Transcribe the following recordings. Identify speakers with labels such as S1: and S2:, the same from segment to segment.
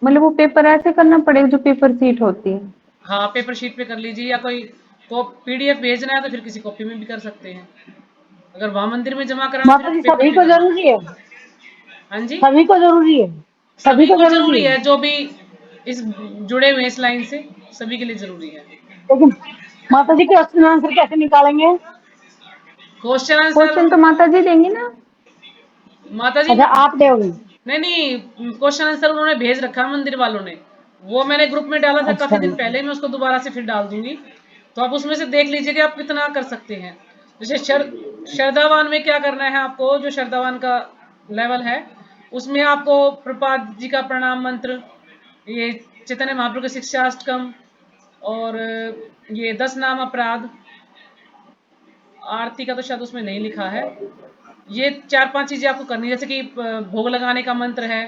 S1: मतलब वो पेपर ऐसे करना पड़ेगा जो पेपर सीट होती है?
S2: हाँ, पेपर शीट पे कर लीजिए, या कोई को पीडीएफ भेजना है तो फिर किसी कॉपी में भी कर सकते हैं। अगर वहां मंदिर में जमा कराना तो
S3: माता
S2: फिर
S3: जी
S2: पेपर
S3: सभी
S2: पे
S3: को
S2: करना।
S3: जरूरी है?
S2: हाँ जी,
S3: सभी को जरूरी है? सभी
S2: सभी
S3: को
S2: को
S3: जरूरी
S2: जरूरी
S3: है?
S2: है, जो भी इस जुड़े हुए हैं इस लाइन से, सभी के लिए जरूरी है।
S3: लेकिन माता जी क्वेश्चन आंसर कैसे निकालेंगे?
S2: क्वेश्चन आंसर
S1: क्वेश्चन तो माता जी देंगी ना?
S2: माता जी,
S3: अच्छा, आप दोगे?
S2: नहीं नहीं, क्वेश्चन आंसर उन्होंने भेज रखा है मंदिर वालों ने। वो मैंने ग्रुप में डाला था काफी
S3: अच्छा।
S2: दिन पहले, मैं उसको दोबारा से फिर डाल दूंगी। तो आप उसमें से देख लीजिए कि आप कितना कर सकते हैं। जैसे श्रद्धावान में क्या करना है आपको, जो श्रद्धावान का लेवल है उसमें आपको प्रपात जी का प्रणाम मंत्र, ये चैतन्य महाप्रभु का शिक्षाष्टकम, और ये 10 नाम अपराध, आरती का तो शायद उसमें नहीं लिखा है। ये 4-5 चीजें आपको करनी है, जैसे कि भोग लगाने का मंत्र है,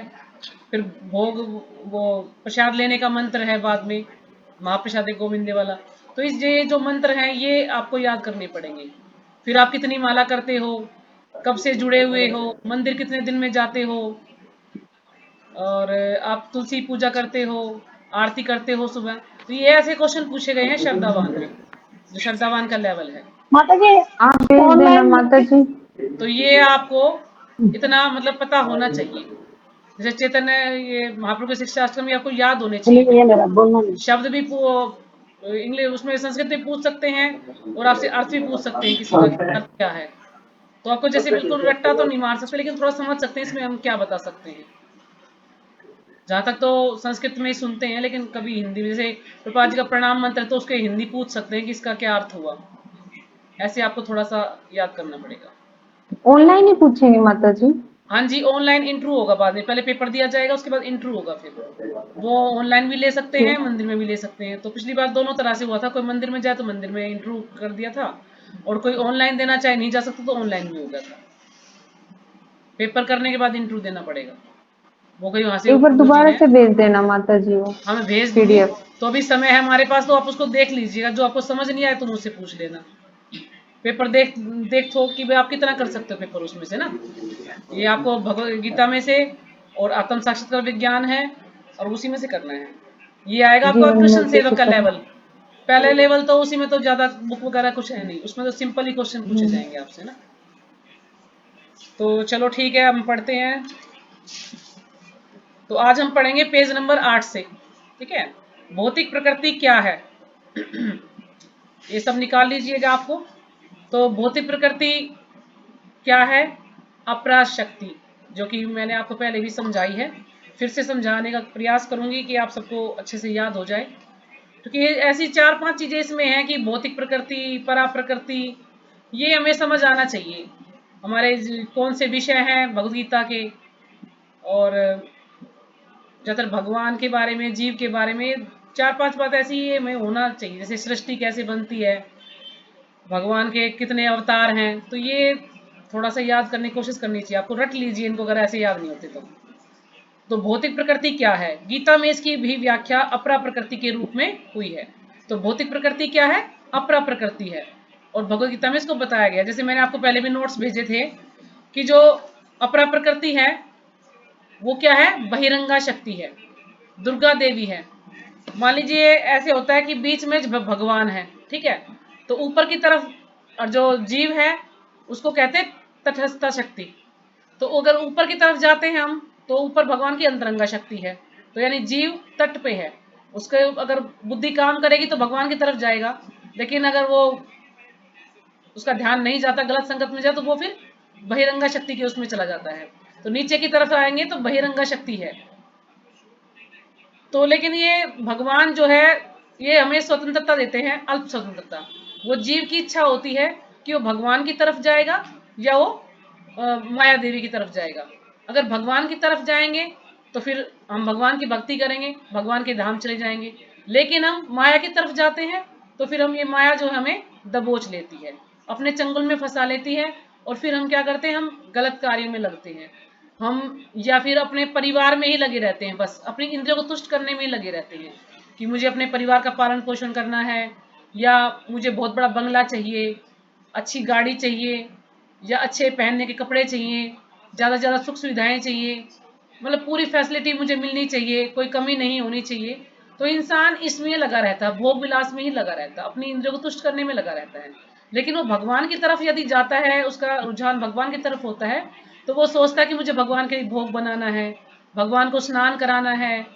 S2: फिर भोग, वो प्रसाद लेने का मंत्र है बाद में, महाप्रसाद गोविंदे वाला। तो इस ये जो मंत्र हैं ये आपको याद करने पड़ेंगे। फिर आप कितनी माला करते हो, कब से जुड़े हुए हो, मंदिर कितने दिन में जाते हो, और आप तुलसी पूजा करते हो, आरती करते हो सुबह। तो ये ऐसे क्वेश्चन पूछे गए हैं श्रद्धावान में, जो श्रद्धावान का लेवल है।
S3: माता जी
S1: आप भेज देना
S3: ऑनलाइन
S1: माता जी।
S2: तो ये आपको इतना मतलब पता होना चाहिए। जैसे चैतन्य, ये महाप्रभु के शिक्षाष्टकम ये आपको याद होने चाहिए
S3: ये
S2: बिल्कुल।
S3: मेरा बोलना नहीं।
S2: शब्द भी इंग्लिश उसमें संस्कृत में पूछ सकते हैं, और आपसे अर्थ भी पूछ सकते हैं किसी का अर्थ क्या है। तो आपको जैसे बिल्कुल रट्टा तो नहीं मार सकते, लेकिन थोड़ा समझ सकते हैं इसमें हम क्या बता सकते हैं। जहां तक तो संस्कृत में ही सुनते हैं, लेकिन कभी हिंदी में, जैसे प्रभुपाद जी का प्रणाम मंत्र है, तो उसके हिंदी पूछ सकते हैं कि इसका क्या अर्थ हुआ। ऐसे आपको थोड़ा सा याद करना पड़ेगा।
S1: ऑनलाइन ही पूछेंगे माता जी?
S2: हाँ जी, ऑनलाइन इंटरव्यू होगा बाद में, पहले पेपर दिया जाएगा उसके बाद इंटरव्यू होगा। फिर वो ऑनलाइन भी ले सकते हैं,
S1: ठीक।
S2: मंदिर में भी ले सकते हैं। तो पिछली बार दोनों तरह से हुआ था, कोई मंदिर में जाए तो मंदिर में इंटरव्यू कर दिया था, और कोई ऑनलाइन देना चाहे नहीं जा सकता तो ऑनलाइन भी हो गया था। पेपर करने के बाद इंटरव्यू देना पड़ेगा। वो कोई वहां से
S1: एक बार
S2: गुरु जी
S1: दोबारा
S2: हैं,
S1: से भेज देना माता जी वो
S2: हमें भेज दूंगी।
S1: पीडीएफ।
S2: तो अभी समय है हमारे पास, तो आप उसको देख लीजिएगा, जो आपको समझ नहीं आए तो मुझसे पूछ लेना। पेपर देख थो कि भाई आप कितना कर सकते हो पेपर उसमें से ना। ये आपको भगवद गीता में से और आत्म साक्षात्कार विज्ञान है, और उसी में से करना है। ये आएगा आपका
S1: जीवन
S2: कृष्ण
S1: मूर्ति
S2: सेवक का
S1: सुपर।
S2: लेवल। पहले लेवल तो उसी में तो ज्यादा बुक वगैरह कुछ है नहीं, उसमें तो सिंपल ही क्वेश्चन पूछे जाएंगे आपसे ना। तो चलो ठीक है, हम पढ़ते हैं। तो आज हम पढ़ेंगे पेज नंबर 8 से। ठीक है, भौतिक प्रकृति क्या है, ये सब निकाल लीजिएगा आपको। तो भौतिक प्रकृति क्या है, अपराध शक्ति, जो कि मैंने आपको पहले भी समझाई है, फिर से समझाने का प्रयास करूंगी कि आप सबको अच्छे से याद हो जाए। क्योंकि ये ऐसी 4-5 चीजें इसमें हैं कि भौतिक प्रकृति, परा प्रकृति, ये हमें समझ आना चाहिए। हमारे कौन से विषय हैं भगवद गीता के, और ज्यादातर भगवान के बारे में, जीव के बारे में 4-5 बात ऐसी हमें होना चाहिए। जैसे सृष्टि कैसे बनती है, भगवान के कितने अवतार हैं, तो ये थोड़ा सा याद करने की कोशिश करनी चाहिए आपको। रट लीजिए इनको अगर ऐसे याद नहीं होते तो। भौतिक प्रकृति क्या है, गीता में इसकी भी व्याख्या अपरा प्रकृति के रूप में हुई है। तो भौतिक प्रकृति क्या है, अपरा प्रकृति है, और भगवद गीता में इसको बताया गया। जैसे मैंने आपको पहले भी नोट्स भेजे थे कि जो अपरा प्रकृति है वो क्या है, बहिरंगा शक्ति है, दुर्गा देवी है। मान लीजिए ऐसे होता है कि बीच में भगवान है, ठीक है, तो ऊपर की तरफ और जो जीव है उसको कहते हैं तटस्थ शक्ति। तो अगर ऊपर की तरफ जाते हैं हम, तो ऊपर भगवान की अंतरंगा शक्ति है। तो यानी जीव तट पे है, उसके अगर बुद्धि काम करेगी तो भगवान की तरफ जाएगा, लेकिन अगर वो उसका ध्यान नहीं जाता, गलत संगत में जाए, तो वो फिर बहिरंगा शक्ति के उसमें चला जाता है। तो नीचे की तरफ आएंगे तो बहिरंगा शक्ति है। तो लेकिन ये भगवान जो है ये हमें स्वतंत्रता देते हैं, अल्प स्वतंत्रता। वो जीव की इच्छा होती है कि वो भगवान की तरफ जाएगा या वो माया देवी की तरफ जाएगा। अगर भगवान की तरफ जाएंगे तो फिर हम भगवान की भक्ति करेंगे, भगवान के धाम चले जाएंगे। लेकिन हम माया की तरफ जाते हैं तो फिर हम ये माया जो हमें दबोच लेती है, अपने चंगुल में फंसा लेती है, और फिर हम क्या करते हैं, हम गलत कार्यों में लगते हैं। हम या फिर अपने परिवार में ही लगे रहते हैं, बस अपनी इंद्रियों को तुष्ट करने में ही लगे रहते हैं कि मुझे अपने परिवार का पालन पोषण करना है, या मुझे बहुत बड़ा बंगला चाहिए, अच्छी गाड़ी चाहिए, या अच्छे पहनने के कपड़े चाहिए, ज़्यादा से ज़्यादा सुख सुविधाएं चाहिए। मतलब पूरी फैसिलिटी मुझे मिलनी चाहिए, कोई कमी नहीं होनी चाहिए, तो इंसान इसमें लगा रहता है, भोग विलास में ही लगा रहता है, अपनी इंद्रियों को तुष्ट करने में लगा रहता है। लेकिन वो भगवान की तरफ यदि जाता है, उसका रुझान भगवान की तरफ होता है, तो वो सोचता है कि मुझे भगवान के भोग बनाना है, भगवान को स्नान कराना है,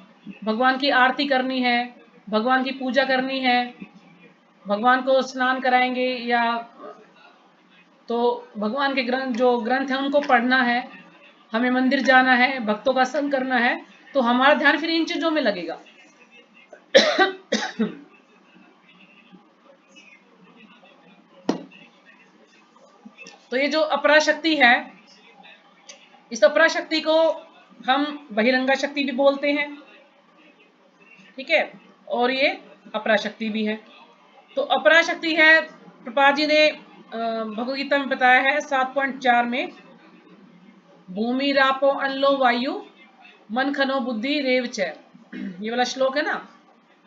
S2: भगवान की आरती करनी है, भगवान की पूजा करनी है, भगवान को स्नान कराएंगे, या तो भगवान के ग्रंथ, जो ग्रंथ है उनको पढ़ना है, हमें मंदिर जाना है, भक्तों का संग करना है, तो हमारा ध्यान फिर इन चीजों में लगेगा। तो ये जो अपरा शक्ति है, इस अपरा शक्ति को हम बहिरंगा शक्ति भी बोलते हैं, ठीक है, और ये अपरा शक्ति भी है। तो अपरा शक्ति है, प्रभुपाद जी ने भगवद गीता में बताया है 7.4 में, भूमि रापो अनलो वायु मन खनो बुद्धि रेव च, ये वाला श्लोक है ना,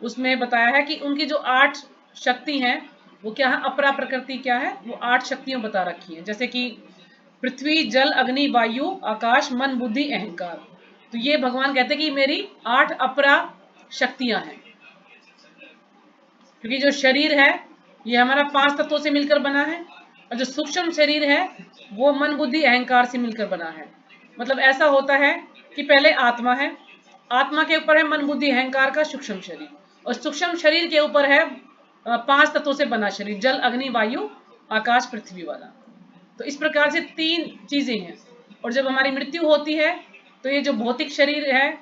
S2: उसमें बताया है कि उनकी जो 8 शक्ति हैं वो क्या है, अपरा प्रकृति क्या है, वो 8 शक्तियां बता रखी हैं, जैसे कि पृथ्वी जल अग्नि वायु आकाश मन बुद्धि अहंकार। तो ये भगवान कहते हैं कि मेरी 8 अपरा शक्तियां हैं, क्योंकि जो शरीर है ये हमारा 5 तत्वों से मिलकर बना है, और जो सूक्ष्म शरीर है वो मन बुद्धि अहंकार से मिलकर बना है। मतलब ऐसा होता है कि पहले आत्मा है, आत्मा के ऊपर है मन बुद्धि अहंकार का सूक्ष्म शरीर, और सूक्ष्म शरीर के ऊपर है 5 तत्वों से बना शरीर, जल अग्नि वायु आकाश पृथ्वी वाला। तो इस प्रकार से 3 चीजें हैं, और जब हमारी मृत्यु होती है तो ये जो भौतिक शरीर है,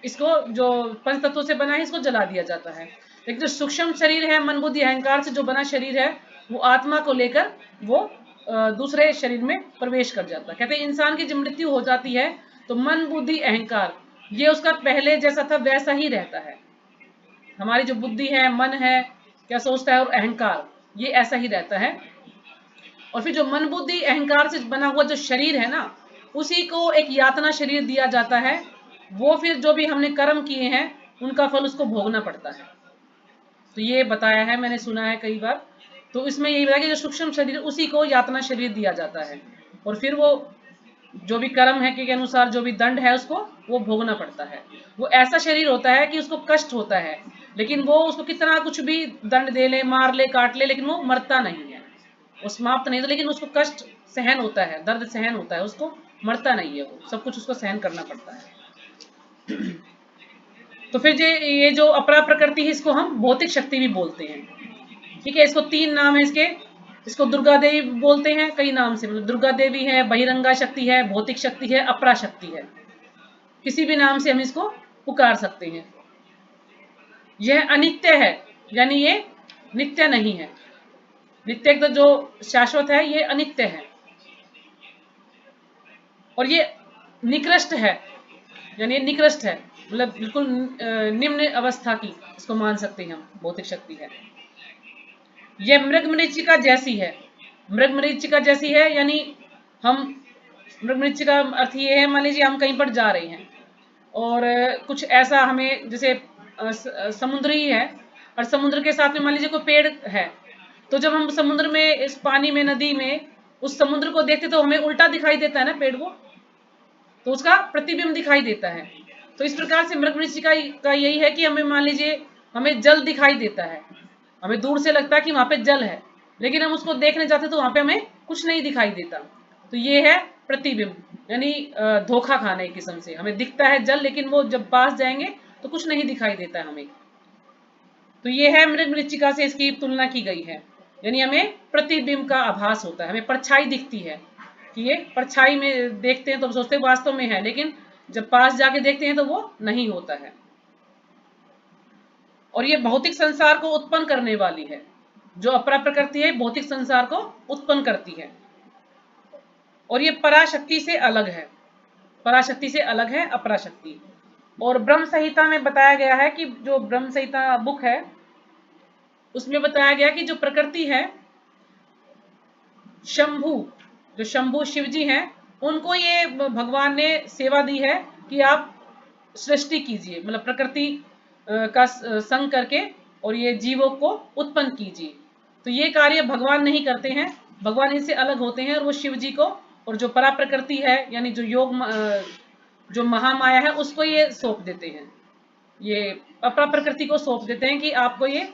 S2: इसको जो पंच तत्वों से बना है, इसको जला दिया जाता है। लेकिन जो सूक्ष्म शरीर है, मन बुद्धि अहंकार से जो बना शरीर है, वो आत्मा को लेकर वो दूसरे शरीर में प्रवेश कर जाता है। कहते हैं इंसान की जब मृत्यु हो जाती है तो मन बुद्धि अहंकार ये उसका पहले जैसा था वैसा ही रहता है। हमारी जो बुद्धि है, मन है, क्या सोचता है, और अहंकार ये ऐसा ही रहता है। और फिर जो मन बुद्धि अहंकार से बना हुआ जो शरीर है ना, उसी को एक यातना शरीर दिया जाता है। वो फिर जो भी हमने कर्म किए हैं उनका फल उसको भोगना पड़ता है। तो ये बताया है, मैंने सुना है कई बार। तो इसमें यही बताया कि जो सूक्ष्म शरीर उसी को यातना शरीर दिया जाता है, और फिर वो जो भी कर्म है के अनुसार जो भी दंड है उसको वो भोगना पड़ता है। वो ऐसा शरीर होता है कि उसको कष्ट होता है, लेकिन वो उसको कितना कुछ भी दंड दे ले, मार ले, काट ले, लेकिन वो मरता नहीं है, वो समाप्त नहीं होता, लेकिन उसको कष्ट सहन होता है, दर्द सहन होता है, उसको मरता नहीं है, वो सब कुछ उसको सहन करना पड़ता है। तो फिर ये जो अपरा प्रकृति है, इसको हम भौतिक शक्ति भी बोलते हैं, ठीक है। इसको 3 नाम है इसके, इसको दुर्गा देवी बोलते हैं कई नाम से, मतलब दुर्गा देवी है, बहिरंगा शक्ति है, भौतिक शक्ति है, अपरा शक्ति है, किसी भी नाम से हम इसको पुकार सकते हैं। यह अनित्य है, यानी ये नित्य नहीं है। नित्य तो जो शाश्वत है, ये अनित्य है, और ये निकृष्ट है, यानी ये निकृष्ट है, मतलब बिल्कुल निम्न अवस्था की इसको मान सकते हैं हम, भौतिक शक्ति है। यह मृग मरीचिका जैसी है, मृग मरीचिका जैसी है, यानी हम मृग मरीचिका अर्थ ये है, मान लीजिए हम कहीं पर जा रहे हैं और कुछ ऐसा हमें, जैसे समुद्र ही है और समुद्र के साथ में मान लीजिए कोई पेड़ है, तो जब हम समुद्र में, इस पानी में, नदी में उस समुद्र को देखते तो हमें उल्टा दिखाई देता है ना पेड़ को, तो उसका प्रतिबिंब दिखाई देता है। तो इस प्रकार से मृग मरीचिका का यही है कि हमें मान लीजिए हमें जल दिखाई देता है, हमें दूर से लगता है कि वहां पे जल है, लेकिन हम उसको देखने जाते तो वहां पे हमें कुछ नहीं दिखाई देता। तो ये है प्रतिबिंब, यानी धोखा खाना एक किस्म से, हमें दिखता है जल, लेकिन वो जब पास जाएंगे तो कुछ नहीं दिखाई देता है हमें। तो ये है मृग मरीचिका से इसकी तुलना की गई है, यानी हमें प्रतिबिंब का आभास होता है, हमें परछाई दिखती है, कि ये परछाई में देखते हैं तो सोचते हैं वास्तव में है, लेकिन जब पास जाके देखते हैं तो वो नहीं होता है। और ये भौतिक संसार को उत्पन्न करने वाली है, जो अपरा प्रकृति है भौतिक संसार को उत्पन्न करती है, और ये पराशक्ति से अलग है, पराशक्ति से अलग है अपरा शक्ति। और ब्रह्म संहिता में बताया गया है कि जो ब्रह्म संहिता बुक है उसमें बताया गया कि जो प्रकृति है, शंभु, जो शंभु शिव जी हैं, उनको ये भगवान ने सेवा दी है कि आप सृष्टि कीजिए, मतलब प्रकृति का संग करके और ये जीवों को उत्पन्न कीजिए। तो ये कार्य भगवान नहीं करते हैं, भगवान इनसे अलग होते हैं, और वो शिव जी को, और जो परा प्रकृति है, यानी जो योग जो महामाया है उसको ये सौंप देते हैं, ये अपरा प्रकृति को सौंप देते हैं कि आपको ये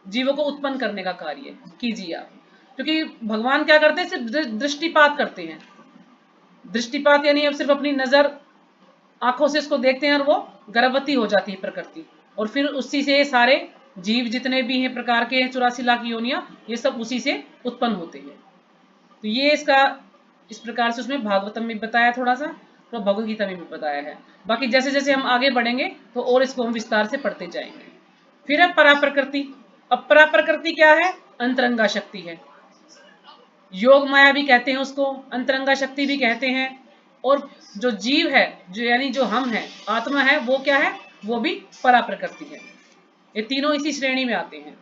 S2: जीवों को उत्पन्न करने का कार्य कीजिए आप। क्योंकि भगवान क्या करते हैं, सिर्फ दृष्टिपात करते हैं। दृष्टिपात यानी अब सिर्फ अपनी नजर आंखों से इसको देखते हैं और वो गर्भवती हो जाती है प्रकृति, और फिर उसी से सारे जीव जितने भी हैं प्रकार के 84 लाख योनियां, ये सब उसी से उत्पन्न होते हैं। तो ये इसका इस प्रकार से उसमें भागवतम में बताया थोड़ा सा, तो भगवद गीता में भी बताया है। बाकी जैसे जैसे हम आगे बढ़ेंगे तो और इसको हम विस्तार से पढ़ते जाएंगे। फिर है परा प्रकृति। अब परा प्रकृति क्या है? अंतरंगा शक्ति है। योग माया भी कहते हैं उसको, अंतरंगा शक्ति भी कहते हैं। और जो जीव है, जो यानी जो हम है, आत्मा है, वो क्या है? वो भी परा प्रकृति है। ये तीनों इसी श्रेणी में आते हैं।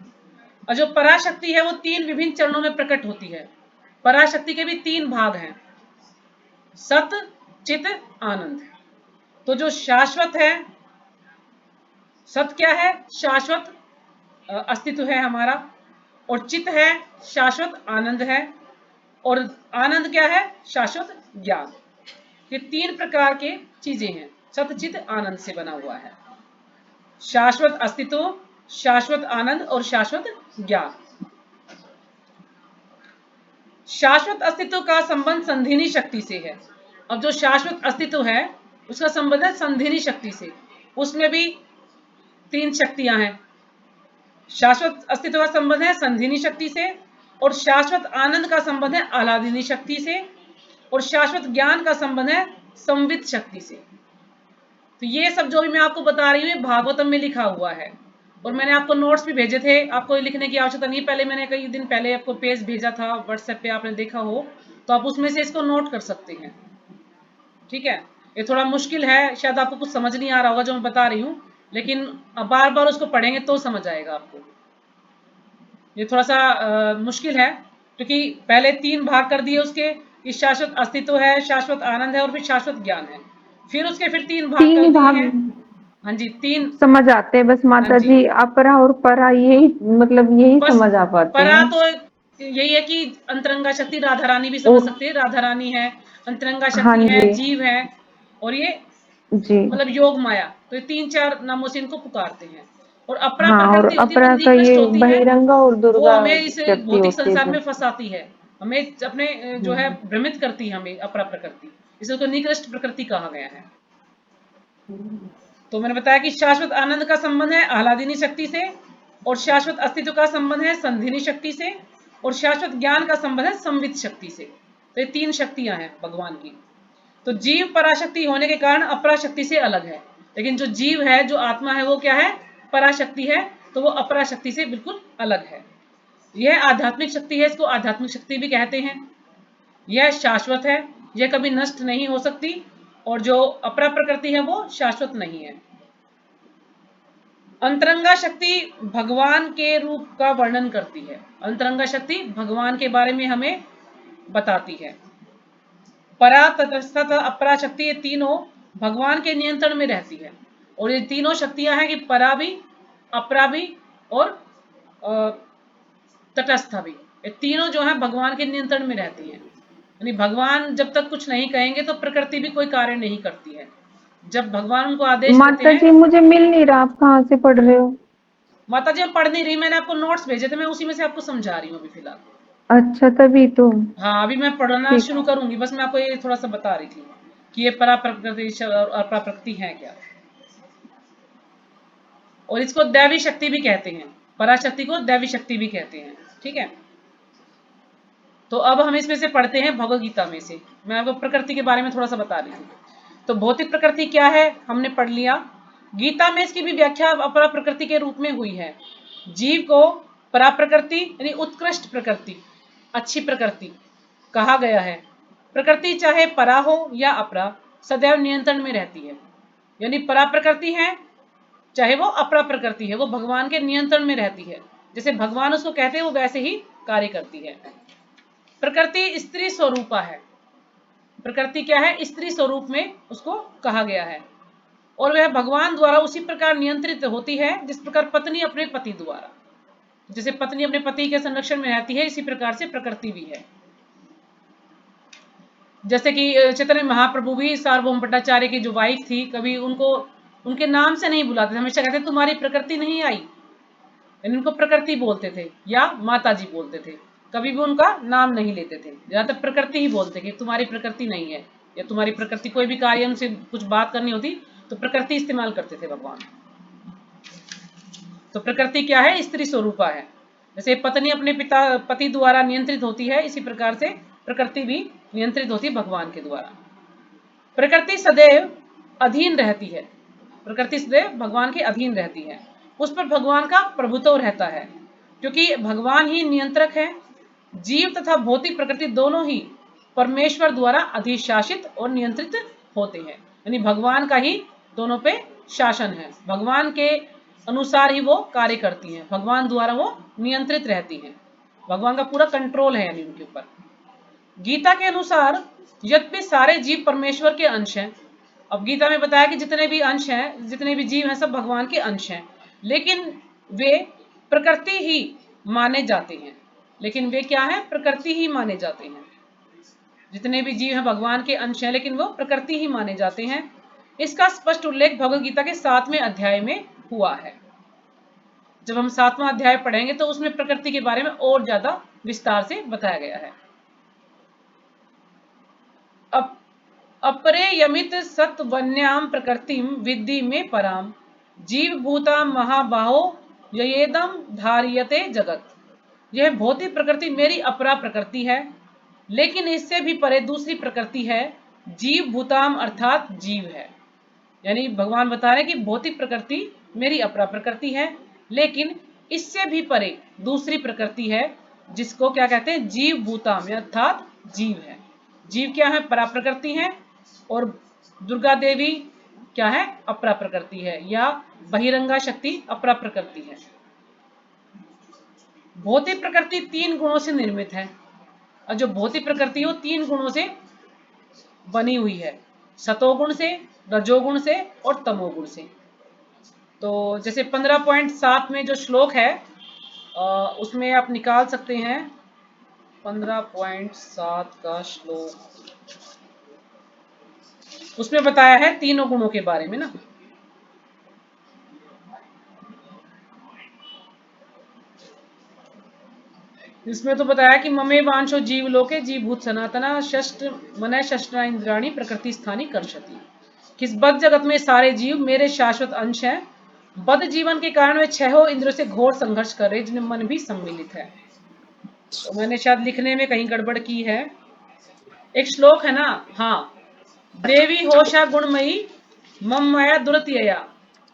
S2: और जो पराशक्ति है वो 3 विभिन्न चरणों में प्रकट होती है। पराशक्ति के भी 3 भाग हैं, सत, चित, आनंद। तो जो शाश्वत है, सत क्या है? शाश्वत अस्तित्व है हमारा, और चित है शाश्वत आनंद है, और आनंद क्या है? शाश्वत ज्ञान। ये 3 प्रकार के चीजें हैं, सत, चित, आनंद से बना हुआ है। शाश्वत अस्तित्व, शाश्वत आनंद और शाश्वत ज्ञान। शाश्वत अस्तित्व का संबंध संधिनी शक्ति से है। अब जो शाश्वत अस्तित्व है उसका संबंध है संधिनी शक्ति से। उसमें भी 3 शक्तियां हैं। शाश्वत अस्तित्व का संबंध है संधिनी शक्ति से, और शाश्वत आनंद का संबंध है आह्लादिनी शक्ति से, और शाश्वत ज्ञान का संबंध है संवित शक्ति से। तो ये सब जो भी मैं आपको बता रही हूँ भागवतम में लिखा हुआ है, और मैंने आपको नोट्स भी भेजे थे, आपको लिखने की आवश्यकता नहीं। पहले मैंने कई दिन पहले आपको पेज भेजा था व्हाट्सएप पे, आपने देखा हो तो आप उसमें से इसको नोट कर सकते हैं। ठीक है, ये थोड़ा मुश्किल है, शायद आपको कुछ समझ नहीं आ रहा होगा जो मैं बता रही हूँ, लेकिन बार बार उसको पढ़ेंगे तो समझ आएगा आपको। ये थोड़ा सा मुश्किल है, क्योंकि पहले 3 भाग कर दिए उसके कि शाश्वत अस्तित्व है, शाश्वत आनंद है, और फिर शाश्वत ज्ञान है। फिर उसके फिर 3 भाग
S1: 3
S2: कर
S1: ही
S2: दिए
S1: भाग
S2: हैं। हाँ जी, 3।
S1: समझ आते हैं बस
S2: हाँ
S1: माता
S2: जी,
S1: जी, अपरा और परा, यही मतलब यही
S2: बस
S1: समझ आ पाते
S2: परा
S1: हैं।
S2: तो यही है कि अंतरंगा शक्ति राधा रानी भी समझ
S1: और
S2: सकते हैं, राधा रानी है, अंतरंगा
S1: हाँ
S2: शक्ति है,
S1: जी,
S2: जीव है, और ये
S1: जी
S2: मतलब योग माया। तो ये 3-4 नामों से इनको पुकारते हैं। और अपरा
S1: हाँ। और
S2: प्रकृति होती है, वो
S1: अपरा का
S2: निकृष्ट
S1: ये
S2: होती है,
S1: बहिरंगा और
S2: वो
S1: दुर्गा
S2: हमें इस
S1: शक्ति
S2: भौतिक
S1: होती है
S2: संसार
S1: जो।
S2: में फंसाती है, हमें अपने जो है भ्रमित करती है हमें अपरा प्रकृति, इसको निकृष्ट प्रकृति कहा गया है। तो मैंने बताया कि शाश्वत आनंद का संबंध है आह्लादिनी शक्ति से, और शाश्वत अस्तित्व का संबंध है संधिनी शक्ति से, और शाश्वत ज्ञान का संबंध है संवित शक्ति से। तो ये 3 शक्तियां हैं भगवान की। तो जीव पराशक्ति होने के कारण अपराशक्ति से अलग है, लेकिन जो जीव है, जो आत्मा है, वो क्या है? पराशक्ति है, तो वो अपराशक्ति से बिल्कुल अलग है। यह आध्यात्मिक शक्ति है, इसको आध्यात्मिक शक्ति भी कहते हैं। यह शाश्वत है, यह कभी नष्ट नहीं हो सकती, और जो अपरा प्रकृति है वो शाश्वत नहीं है। अंतरंगा शक्ति भगवान के रूप का वर्णन करती है। अंतरंगा शक्ति भगवान के बारे में हमें बताती है। परा, तटस्थ, अपरा शक्ति, ये तीनों भगवान के नियंत्रण में रहती है। और ये तीनों शक्तियां हैं कि परा भी, अपरा भी, और तटस्थ भी। ये तीनों जो है भगवान के नियंत्रण में रहती हैं। यानी भगवान जब तक कुछ नहीं कहेंगे तो प्रकृति भी कोई कार्य नहीं करती है। जब भगवान उनको आदेश देते
S1: माता
S2: हैं।
S1: जी मुझे मिल नहीं रहा, आप कहाँ से पढ़ रहे हो?
S2: माता जी, मैं पढ़ नहीं रही, मैंने आपको नोट्स भेजे थे, मैं उसी में से आपको समझा रही हूँ अभी फिलहाल।
S1: अच्छा तभी तो।
S2: हाँ, अभी मैं पढ़ना
S1: ठीक।
S2: शुरू करूंगी, बस मैं आपको ये थोड़ा सा बता रही थी कि ये परा प्रकृति और अपरा प्रकृति है क्या। और इसको दैवी शक्ति भी कहते हैं, पराशक्ति को दैवी शक्ति भी कहते हैं। ठीक है, तो अब हम इसमें से पढ़ते हैं भगवद गीता में से। मैं आपको प्रकृति के बारे में थोड़ा सा बता रही थी। तो भौतिक प्रकृति क्या है हमने पढ़ लिया। गीता में इसकी भी व्याख्या अपरा प्रकृति के रूप में हुई है। जीव को परा प्रकृति यानी उत्कृष्ट प्रकृति, अच्छी प्रकृति कहा गया है। प्रकृति चाहे परा हो या अपरा, सदैव नियंत्रण में रहती है। यानी परा प्रकृति है चाहे वो अपरा प्रकृति है, वो भगवान के नियंत्रण में रहती है। जैसे भगवान उसको कहते हैं वो वैसे ही कार्य करती है। प्रकृति स्त्री स्वरूपा है। प्रकृति क्या है? स्त्री स्वरूप में उसको कहा गया है, और वह भगवान द्वारा उसी प्रकार नियंत्रित होती है जिस प्रकार पत्नी अपने पति द्वारा, जैसे पत्नी अपने पति के संरक्षण में रहती है, इसी प्रकार से प्रकृति भी है। जैसे कि चैतन्य महाप्रभु भी सार्वभौम भट्टाचार्य की जो वाइफ थी, कभी उनको उनके नाम से नहीं बुलाते थे, हमेशा कहते तुम्हारी प्रकृति नहीं आई, यानी उनको प्रकृति बोलते थे या माता जी बोलते थे, कभी भी उनका नाम नहीं लेते थे, ज्यादातर प्रकृति ही बोलते कि तुम्हारी प्रकृति नहीं है, या तुम्हारी प्रकृति, कोई भी कार्य उनसे कुछ बात करनी होती तो प्रकृति इस्तेमाल करते थे भगवान। तो प्रकृति क्या है? स्त्री स्वरूपा है। जैसे पत्नी अपने पति द्वारा नियंत्रित होती है, इसी प्रकार से प्रकृति भी नियंत्रित होती है भगवान के द्वारा। प्रकृति सदैव अधीन रहती है, प्रकृति सदैव भगवान के अधीन रहती है, उस पर भगवान का प्रभुत्व रहता है, क्योंकि भगवान ही नियंत्रक है। जीव तथा भौतिक प्रकृति दोनों ही परमेश्वर द्वारा अधिशासित और नियंत्रित होते हैं, यानी भगवान का ही दोनों पे शासन है, भगवान के अनुसार ही वो कार्य करती हैं, भगवान द्वारा वो नियंत्रित रहती हैं, भगवान का पूरा कंट्रोल है यानी उनके ऊपर। गीता के अनुसार यद्यपि सारे जीव परमेश्वर के अंश हैं, अब गीता में बताया कि जितने भी अंश हैं, जितने भी जीव हैं, सब भगवान के अंश हैं, लेकिन वे प्रकृति ही माने जाते हैं, लेकिन वे क्या है? प्रकृति ही माने जाते हैं। जितने भी जीव हैं भगवान के अंश हैं, लेकिन वो प्रकृति ही माने जाते हैं। इसका स्पष्ट उल्लेख भगवद गीता के 7वें अध्याय में हुआ है। जब हम 7वां अध्याय पढ़ेंगे तो उसमें प्रकृति के बारे में और ज्यादा विस्तार से बताया गया है। अपरे यमित सत्वन्याम प्रकृतिम विद्धि में पराम जीव भूता महाबाहो ययेदम धार्यते जगत। यह भौतिक प्रकृति मेरी अपरा प्रकृति है, लेकिन इससे भी परे दूसरी प्रकृति है, जीव भूताम अर्थात जीव है। यानी भगवान बता रहे हैं कि भौतिक प्रकृति मेरी अपरा प्रकृति है, लेकिन इससे भी परे दूसरी प्रकृति है, जिसको क्या कहते हैं? जीव भूताम अर्थात जीव है। जीव क्या है? परा प्रकृति है, और दुर्गा देवी क्या है? अपरा प्रकृति है, या बहिरंगा शक्ति अपरा प्रकृति है। भौतिक प्रकृति 3 गुणों से निर्मित है, और जो भौतिक प्रकृति है वो 3 गुणों से बनी हुई है, सतोगुण से, रजोगुण से और तमोगुण से। तो जैसे 15.7 में जो श्लोक है उसमें आप निकाल सकते हैं 15.7 का श्लोक, उसमें बताया है तीनों गुणों के बारे में ना। इसमें तो बताया कि ममे वांशो जीव लोके जीवभूत सनातना षष्ठ मन षष्ठा इंद्राणी प्रकृति स्थानी कर्षति। किस बद्ध जगत में सारे जीव मेरे शाश्वत अंश हैं, बद्ध जीवन के कारण वे 6 इंद्रियों से घोर संघर्ष कर रहे, जिनमें मन भी सम्मिलित है। तो मैंने शायद लिखने में कहीं गड़बड़ की है। एक श्लोक है ना, हाँ, देवी होशा गुणमयी मम माया दुरत्यया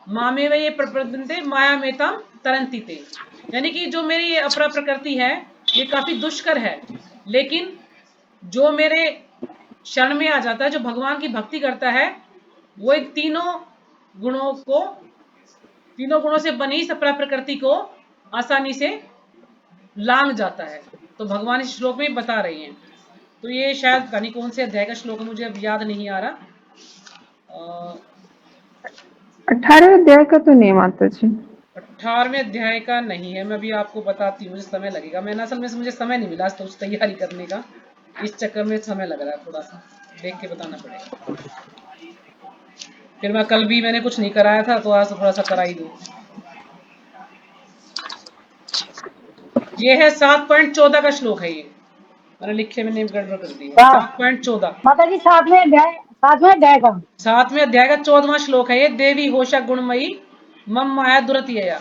S2: मामे वे ये प्रपद्यन्ते माया मेताम तरंती ते। यानी कि जो मेरी ये अपरा प्रकृति है ये काफी दुष्कर है, लेकिन जो मेरे शरण में आ जाता है, जो भगवान की भक्ति करता है, वो इन तीनों गुणों से बनी इस अपरा प्रकृति को आसानी से लांग जाता है। तो भगवान इस श्लोक में बता रही हैं। तो ये शायद पता नहीं कौन से अध्याय का श्लोक है, मुझे अब याद नहीं आ रहा।
S1: 18वें अध्याय का तो नहीं माता जी।
S2: 18वें अध्याय का नहीं है, मैं अभी आपको बताती हूँ, मुझे समय लगेगा। मैंने असल में मुझे समय नहीं मिला तो उस तैयारी करने का, इस चक्कर में समय लग रहा है, थोड़ा सा देख के बताना पड़ेगा। फिर मैं कल भी मैंने कुछ नहीं कराया था, तो आज थोड़ा सा करा ही दूँ। ये है 7.14 का श्लोक है, ये मैंने लिखे में नेम गड़बड़ कर दी है। 7.14
S3: माता जी 7वें अध्याय का
S2: 7वें अध्याय का 14वां श्लोक है ये। देवी होशा गुणमयी मम माया दुरत्यया।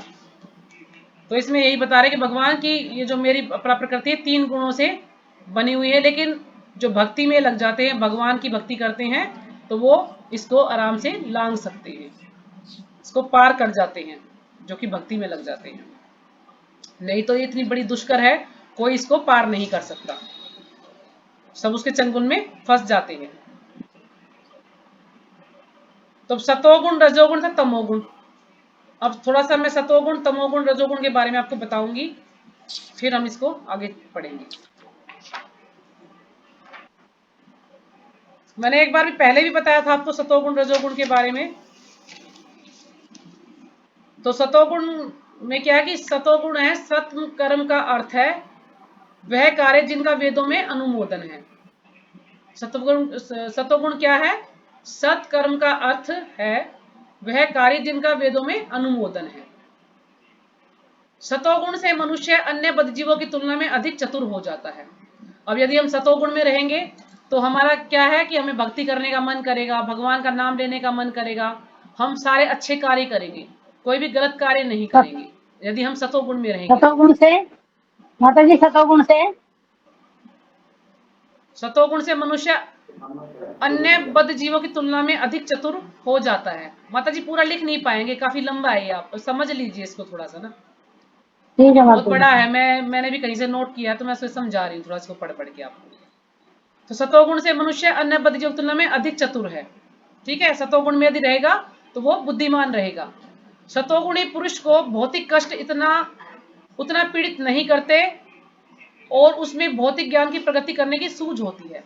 S2: तो इसमें यही बता रहे कि भगवान की ये जो मेरी अपरा प्रकृति है 3 गुणों से बनी हुई है, लेकिन जो भक्ति में लग जाते हैं, भगवान की भक्ति करते हैं, तो वो इसको आराम से लांग सकते हैं, इसको पार कर जाते हैं, जो कि भक्ति में लग जाते हैं। नहीं तो ये इतनी बड़ी दुष्कर है, कोई इसको पार नहीं कर सकता, सब उसके चंगुल में फंस जाते हैं। तो सतोगुण, रजोगुण था तमोगुण। अब थोड़ा सा मैं सतोगुण, तमोगुण, रजोगुण के बारे में आपको बताऊंगी, फिर हम इसको आगे पढ़ेंगे। मैंने एक बार भी पहले भी बताया था आपको सतोगुण रजोगुण के बारे में। तो सतोगुण में क्या है कि सतोगुण है सत्व कर्म का अर्थ है वह कार्य जिनका वेदों में अनुमोदन है। सतोगुण क्या है? सत्कर्म का अर्थ है वह कार्य जिनका वेदों में अनुमोदन है। सतोगुण से मनुष्य अन्य बद्धजीवों की तुलना में अधिक चतुर हो जाता है। अब यदि हम सतोगुण में रहेंगे तो हमारा क्या है कि हमें भक्ति करने का मन करेगा, भगवान का नाम लेने का मन करेगा, हम सारे अच्छे कार्य करेंगे, कोई भी गलत कार्य नहीं करेंगे यदि हम सतोगुण में रहेंगे।
S3: सतोगुण से माता जी,
S2: सतोगुण से मनुष्य अन्य बद्ध जीवों की तुलना में अधिक चतुर हो जाता है। माता जी पूरा लिख नहीं पाएंगे, काफी लंबा है ये, आप समझ लीजिए इसको थोड़ा सा ना,
S3: ठीक है
S2: बहुत
S3: माता
S2: बड़ा
S3: जी।
S2: है। मैंने भी कहीं से नोट किया तो मैं उसको समझा रही हूँ थोड़ा, इसको पढ़ के आपको। तो सतोगुण से मनुष्य अन्य बद्ध जीवों की तुलना में अधिक चतुर है। ठीक है, सतोगुण में यदि रहेगा तो वो बुद्धिमान रहेगा। सतोगुणी पुरुष को भौतिक कष्ट उतना पीड़ित नहीं करते और उसमें भौतिक ज्ञान की प्रगति करने की सूझ होती है।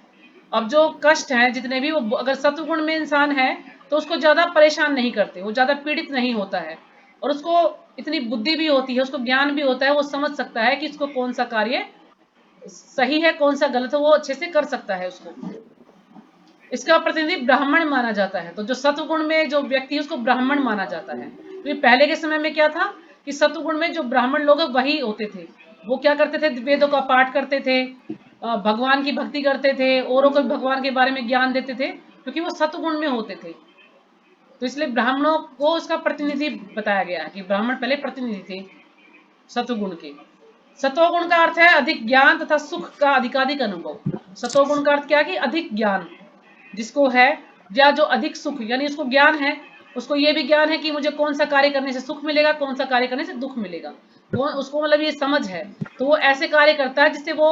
S2: अब जो कष्ट हैं जितने भी, वो अगर सत्वगुण में इंसान है तो उसको ज्यादा परेशान नहीं करते, वो ज्यादा पीड़ित नहीं होता है, और उसको इतनी बुद्धि भी होती है, उसको ज्ञान भी होता है, वो समझ सकता है कि इसको कौन सा कार्य सही है कौन सा गलत है, वो अच्छे से कर सकता है उसको। इसका प्रतिनिधि ब्राह्मण माना जाता है। तो जो सत्वगुण में जो व्यक्ति है उसको ब्राह्मण माना जाता है। तो पहले के समय में क्या था कि सत्वगुण में जो ब्राह्मण लोग वही होते थे, वो क्या करते थे, वेदों का पाठ करते थे, भगवान की भक्ति करते थे, औरों को भगवान के बारे में ज्ञान देते थे, क्योंकि वो सत्वगुण में होते थे। तो इसलिए ब्राह्मणों को उसका प्रतिनिधि बताया गया है कि ब्राह्मण पहले प्रतिनिधि थे सत्वगुण के। सतोगुण का अर्थ है अधिक ज्ञान तथा सुख का अधिकाधिक अनुभव। सतोगुण का अर्थ क्या है कि अधिक ज्ञान जिसको है, या जो अधिक सुख, यानी उसको ज्ञान है, उसको ये भी ज्ञान है कि मुझे कौन सा कार्य करने से सुख मिलेगा, कौन सा कार्य करने से दुख मिलेगा, कौन उसको मतलब ये समझ है, तो वो ऐसे कार्य करता है जिससे वो,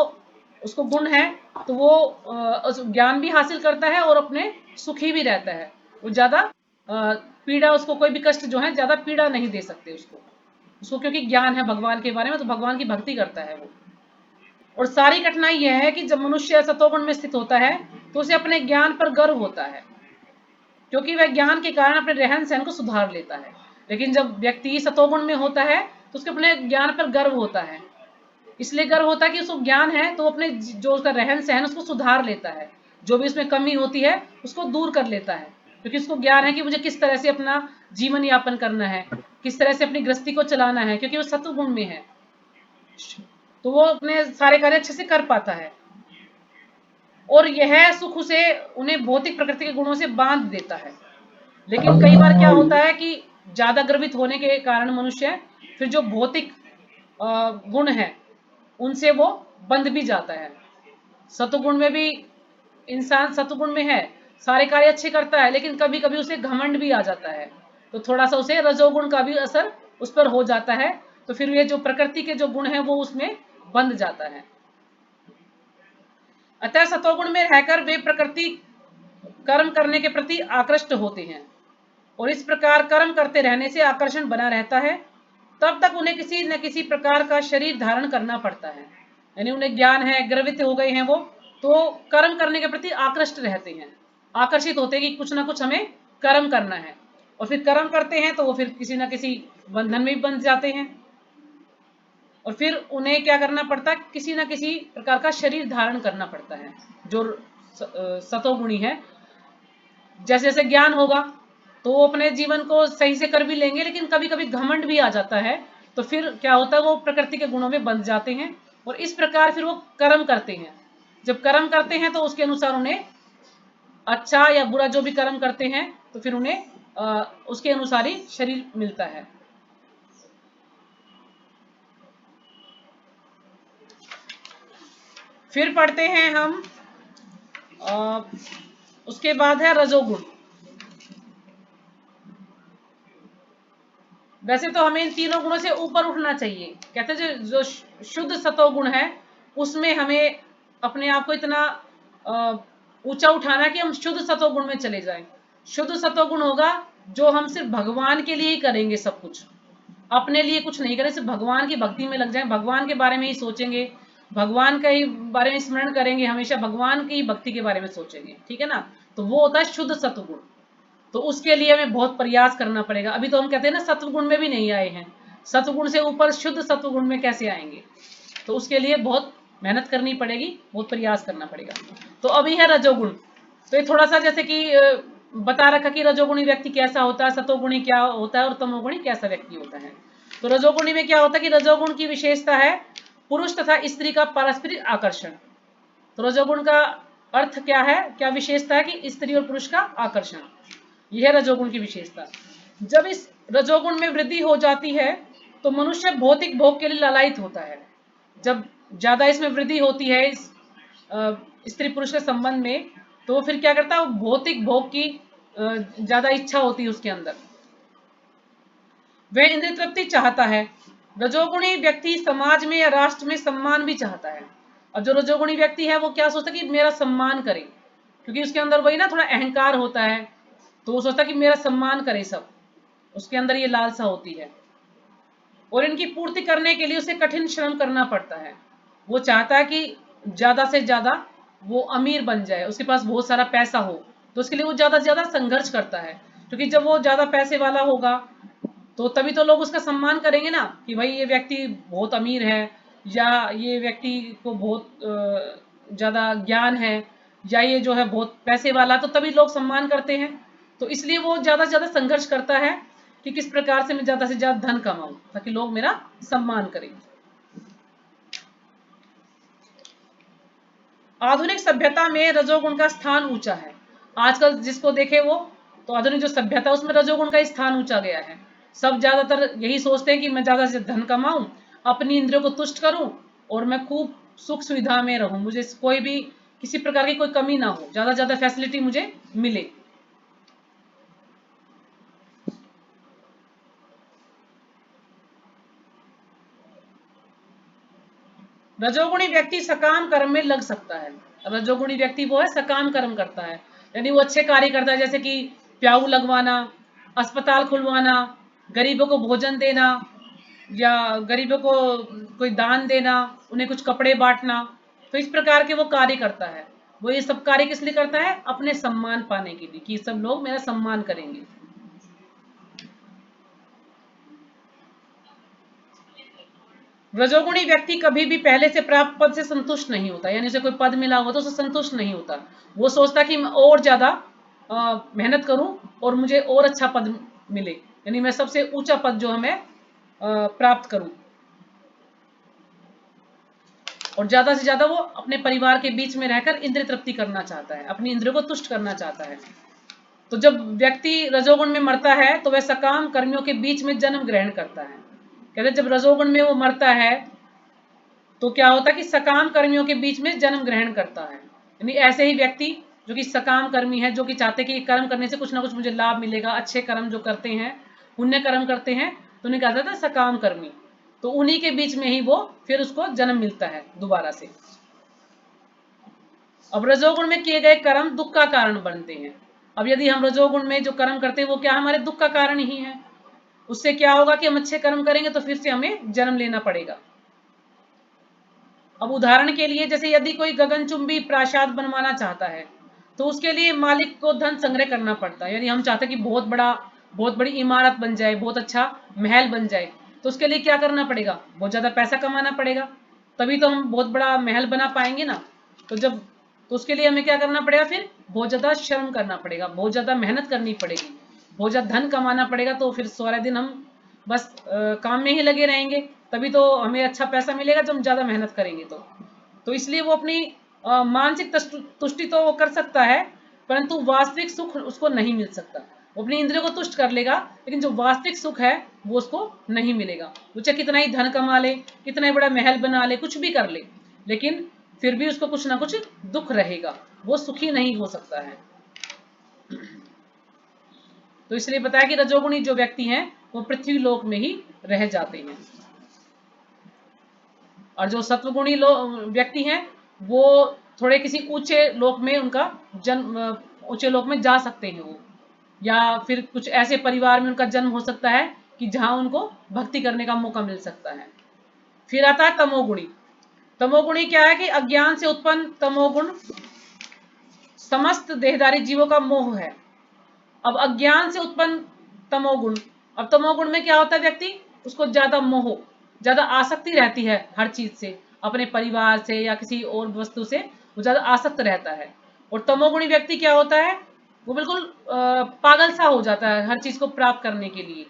S2: उसको गुण है तो वो ज्ञान भी हासिल करता है और अपने सुखी भी रहता है। वो ज्यादा पीड़ा, उसको कोई भी कष्ट जो है ज्यादा पीड़ा नहीं दे सकते उसको क्योंकि ज्ञान है भगवान के बारे में, तो भगवान की भक्ति करता है वो। और सारी कठिनाई यह है कि जब मनुष्य सतोगुण में स्थित होता है तो उसे अपने ज्ञान पर गर्व होता है, क्योंकि वह ज्ञान के कारण अपने रहन सहन को सुधार लेता है। लेकिन जब व्यक्ति सतोगुण में होता है तो उसके अपने ज्ञान पर गर्व होता है। इसलिए गर्व होता है कि उसको ज्ञान है तो अपने जो उसका रहन सहन उसको सुधार लेता है, जो भी उसमें कमी होती है उसको दूर कर लेता है, क्योंकि उसको ज्ञान है कि मुझे किस तरह से अपना जीवन यापन करना है, किस तरह से अपनी गृहस्थी को चलाना है, क्योंकि वो सत्वगुण में है तो वो अपने सारे कार्य अच्छे से कर पाता है। और यह सुख उसे उन्हें भौतिक प्रकृति के गुणों से बांध देता है। लेकिन कई बार क्या होता है कि ज्यादा गर्वित होने के कारण मनुष्य फिर जो भौतिक गुण है उनसे वो बंध भी जाता है। सतुगुण में भी इंसान सतुगुण में है, सारे कार्य अच्छे करता है, लेकिन कभी कभी उसे घमंड भी आ जाता है, तो थोड़ा सा उसे रजोगुण का भी असर उस पर हो जाता है, तो फिर ये जो प्रकृति के जो गुण है वो उसमें बंध जाता है। अतः सतोगुण में रहकर वे प्रकृति कर्म करने के प्रति आकृष्ट होते हैं, और इस प्रकार कर्म करते रहने से आकर्षण बना रहता है। तब तक उन्हें किसी न किसी प्रकार का शरीर धारण करना पड़ता है, यानी उन्हें ज्ञान है, गर्वित हो गए हैं वो, तो कर्म करने के प्रति आकृष्ट रहते हैं, आकर्षित होते हैं कि कुछ ना कुछ हमें कर्म करना है, और फिर कर्म करते हैं तो वो फिर किसी न किसी बंधन में भी बंध जाते हैं, और फिर उन्हें क्या करना पड़ता है, किसी न किसी प्रकार का शरीर धारण करना पड़ता है जो सतोगुणी है। जैसे जैसे ज्ञान होगा तो वो अपने जीवन को सही से कर भी लेंगे, लेकिन कभी कभी घमंड भी आ जाता है, तो फिर क्या होता है, वो प्रकृति के गुणों में बंध जाते हैं, और इस प्रकार फिर वो कर्म करते हैं। जब कर्म करते हैं तो उसके अनुसार उन्हें अच्छा या बुरा जो भी कर्म करते हैं तो फिर उन्हें उसके अनुसार ही शरीर मिलता है। फिर पढ़ते हैं हम उसके बाद है रजोगुण। वैसे तो हमें इन तीनों गुणों से ऊपर उठना चाहिए, कहते हैं जो शुद्ध सतोगुण है उसमें हमें अपने आप को इतना ऊंचा उठाना कि हम शुद्ध सतोगुण में चले जाएं। शुद्ध सतोगुण होगा जो हम सिर्फ भगवान के लिए ही करेंगे, सब कुछ अपने लिए कुछ नहीं करें, सिर्फ भगवान की भक्ति में लग जाएं, भगवान के बारे में ही सोचेंगे, भगवान का ही बारे में स्मरण करेंगे, हमेशा भगवान की भक्ति के बारे में सोचेंगे, ठीक है ना। तो वो होता है शुद्ध सतुगुण। तो उसके लिए हमें बहुत प्रयास करना पड़ेगा। अभी तो हम कहते हैं ना सत्वगुण में भी नहीं आए हैं, सत्वगुण से ऊपर शुद्ध सत्वगुण में कैसे आएंगे, तो उसके लिए बहुत मेहनत करनी पड़ेगी, बहुत प्रयास करना पड़ेगा। तो अभी है रजोगुण। तो ये थोड़ा सा जैसे कि बता रखा कि रजोगुणी व्यक्ति कैसा होता है, सतोगुणी क्या होता है और तमोगुणी कैसा व्यक्ति होता है। तो रजोगुणी में क्या होता है कि रजोगुण की विशेषता है पुरुष तथा स्त्री का पारस्परिक आकर्षण। तो रजोगुण का अर्थ क्या है, क्या विशेषता है कि स्त्री और पुरुष का आकर्षण, यह है रजोगुण की विशेषता। जब इस रजोगुण में वृद्धि हो जाती है तो मनुष्य भौतिक भोग के लिए लालायित होता है। जब ज्यादा इसमें वृद्धि होती है इस स्त्री पुरुष के संबंध में, तो वो फिर क्या करता है, भौतिक भोग की ज्यादा इच्छा होती है उसके अंदर, वह इंद्रिय तृप्ति चाहता है। रजोगुणी व्यक्ति समाज में या राष्ट्र में सम्मान भी चाहता है। और जो रजोगुणी व्यक्ति है वो क्या सोचता है कि मेरा सम्मान करे, क्योंकि उसके अंदर वही ना थोड़ा अहंकार होता है, तो वो सोचता है कि मेरा सम्मान करे सब, उसके अंदर ये लालसा होती है। और इनकी पूर्ति करने के लिए उसे कठिन श्रम करना पड़ता है। वो चाहता है कि ज्यादा से ज्यादा वो अमीर बन जाए, उसके पास बहुत सारा पैसा हो, तो उसके लिए वो ज्यादा से ज्यादा संघर्ष करता है। क्योंकि जब वो ज्यादा पैसे वाला होगा तो तभी तो लोग उसका सम्मान करेंगे ना, कि भाई ये व्यक्ति बहुत अमीर है, या ये व्यक्ति को बहुत ज्यादा ज्ञान है, या ये जो है बहुत पैसे वाला, तो तभी लोग सम्मान करते हैं। तो इसलिए वो ज्यादा से ज्यादा संघर्ष करता है कि किस प्रकार से मैं ज्यादा से ज्यादा धन कमाऊं ताकि लोग मेरा सम्मान करें। आधुनिक सभ्यता में रजोगुण का स्थान ऊंचा है। आजकल जिसको देखे वो, तो आधुनिक जो सभ्यता है उसमें रजोगुण का स्थान ऊंचा गया है। सब ज्यादातर यही सोचते हैं कि मैं ज्यादा से धन कमाऊं, अपनी इंद्रियों को तुष्ट करूं और मैं खूब सुख सुविधा में रहूं, मुझे कोई भी किसी प्रकार की कोई कमी ना हो, ज्यादा से ज्यादा फैसिलिटी मुझे मिले। रजोगुणी व्यक्ति सकाम कर्म में लग सकता है। रजोगुणी व्यक्ति वो है सकाम कर्म करता है, यानी वो अच्छे कार्य करता है, जैसे कि प्याऊ लगवाना, अस्पताल खुलवाना, गरीबों को भोजन देना, या गरीबों को कोई दान देना, उन्हें कुछ कपड़े बांटना। तो इस प्रकार के वो कार्य करता है। वो ये सब कार्य किस लिए करता है, अपने सम्मान पाने के लिए, कि सब लोग मेरा सम्मान करेंगे। रजोगुणी व्यक्ति कभी भी पहले से प्राप्त पद से संतुष्ट नहीं होता, यानी उसे कोई पद मिला हुआ तो उसे संतुष्ट नहीं होता। वो सोचता कि मैं और ज्यादा मेहनत करूं और मुझे और अच्छा पद मिले, यानी मैं सबसे ऊंचा पद जो है मैं प्राप्त करूं। और ज्यादा से ज्यादा वो अपने परिवार के बीच में रहकर इंद्रिय तृप्ति करना चाहता है, अपनी इंद्रियों को तुष्ट करना चाहता है। तो जब व्यक्ति रजोगुण में मरता है तो वह सकाम कर्मियों के बीच में जन्म ग्रहण करता है। कहते जब रजोगुण में वो मरता है तो क्या होता है कि सकाम कर्मियों के बीच में जन्म ग्रहण करता है। यानी ऐसे ही व्यक्ति जो कि सकाम कर्मी है, जो कि चाहते कि कर्म करने से कुछ ना कुछ मुझे लाभ मिलेगा, अच्छे कर्म जो करते हैं, पुण्य कर्म करते हैं, तो उन्हें कहा जाता है सकाम कर्मी। तो उन्हीं के बीच में ही वो फिर उसको जन्म मिलता है दोबारा से। अब रजोगुण में किए गए कर्म दुख का कारण बनते हैं। अब यदि हम रजोगुण में जो कर्म करते हैं वो क्या हमारे दुख का कारण ही है। उससे क्या होगा कि हम अच्छे कर्म करेंगे तो फिर से हमें जन्म लेना पड़ेगा। अब उदाहरण के लिए, जैसे यदि कोई गगनचुंबी प्रासाद बनवाना चाहता है तो उसके लिए मालिक को धन संग्रह करना पड़ता है। यानी हम चाहते हैं कि बहुत बड़ी इमारत बन जाए, बहुत अच्छा महल बन जाए, तो उसके लिए क्या करना पड़ेगा, बहुत ज्यादा पैसा कमाना पड़ेगा, तभी तो हम बहुत बड़ा महल बना पाएंगे ना। तो उसके लिए हमें क्या करना पड़ेगा, फिर बहुत ज्यादा श्रम करना पड़ेगा, बहुत ज्यादा मेहनत करनी पड़ेगी, बहुत ज्यादा धन कमाना पड़ेगा। तो फिर सारा दिन हम बस काम में ही लगे रहेंगे, तभी तो हमें अच्छा पैसा मिलेगा जब हम ज्यादा मेहनत करेंगे। तो इसलिए वो अपनी मानसिक तुष्टि तो वो कर सकता है, परंतु वास्तविक सुख उसको नहीं मिल सकता। वो अपनी इंद्रियों को तुष्ट कर लेगा, लेकिन जो वास्तविक सुख है वो उसको नहीं मिलेगा। वो चाहे कितना ही धन कमा ले, कितना ही बड़ा महल बना ले, कुछ भी कर ले, लेकिन फिर भी उसको कुछ ना कुछ दुख रहेगा, वो सुखी नहीं हो सकता है। तो इसलिए बताया कि रजोगुणी जो व्यक्ति हैं वो पृथ्वी लोक में ही रह जाते हैं, और जो सत्वगुणी व्यक्ति हैं वो थोड़े किसी ऊंचे लोक में उनका जन्म, ऊंचे लोक में जा सकते हैं वो, या फिर कुछ ऐसे परिवार में उनका जन्म हो सकता है कि जहां उनको भक्ति करने का मौका मिल सकता है। फिर आता है तमोगुणी। तमोगुणी क्या है कि अज्ञान से उत्पन्न तमोगुण समस्त देहधारी जीवों का मोह है। अब अज्ञान से उत्पन्न तमोगुण, अब तमोगुण में क्या होता है, व्यक्ति उसको ज्यादा मोह, ज्यादा आसक्ति रहती है हर चीज से, अपने परिवार से या किसी और वस्तु से वो ज्यादा आसक्त रहता है। और तमोगुणी व्यक्ति क्या होता है, वो बिल्कुल पागल सा हो जाता है हर चीज को प्राप्त करने के लिए।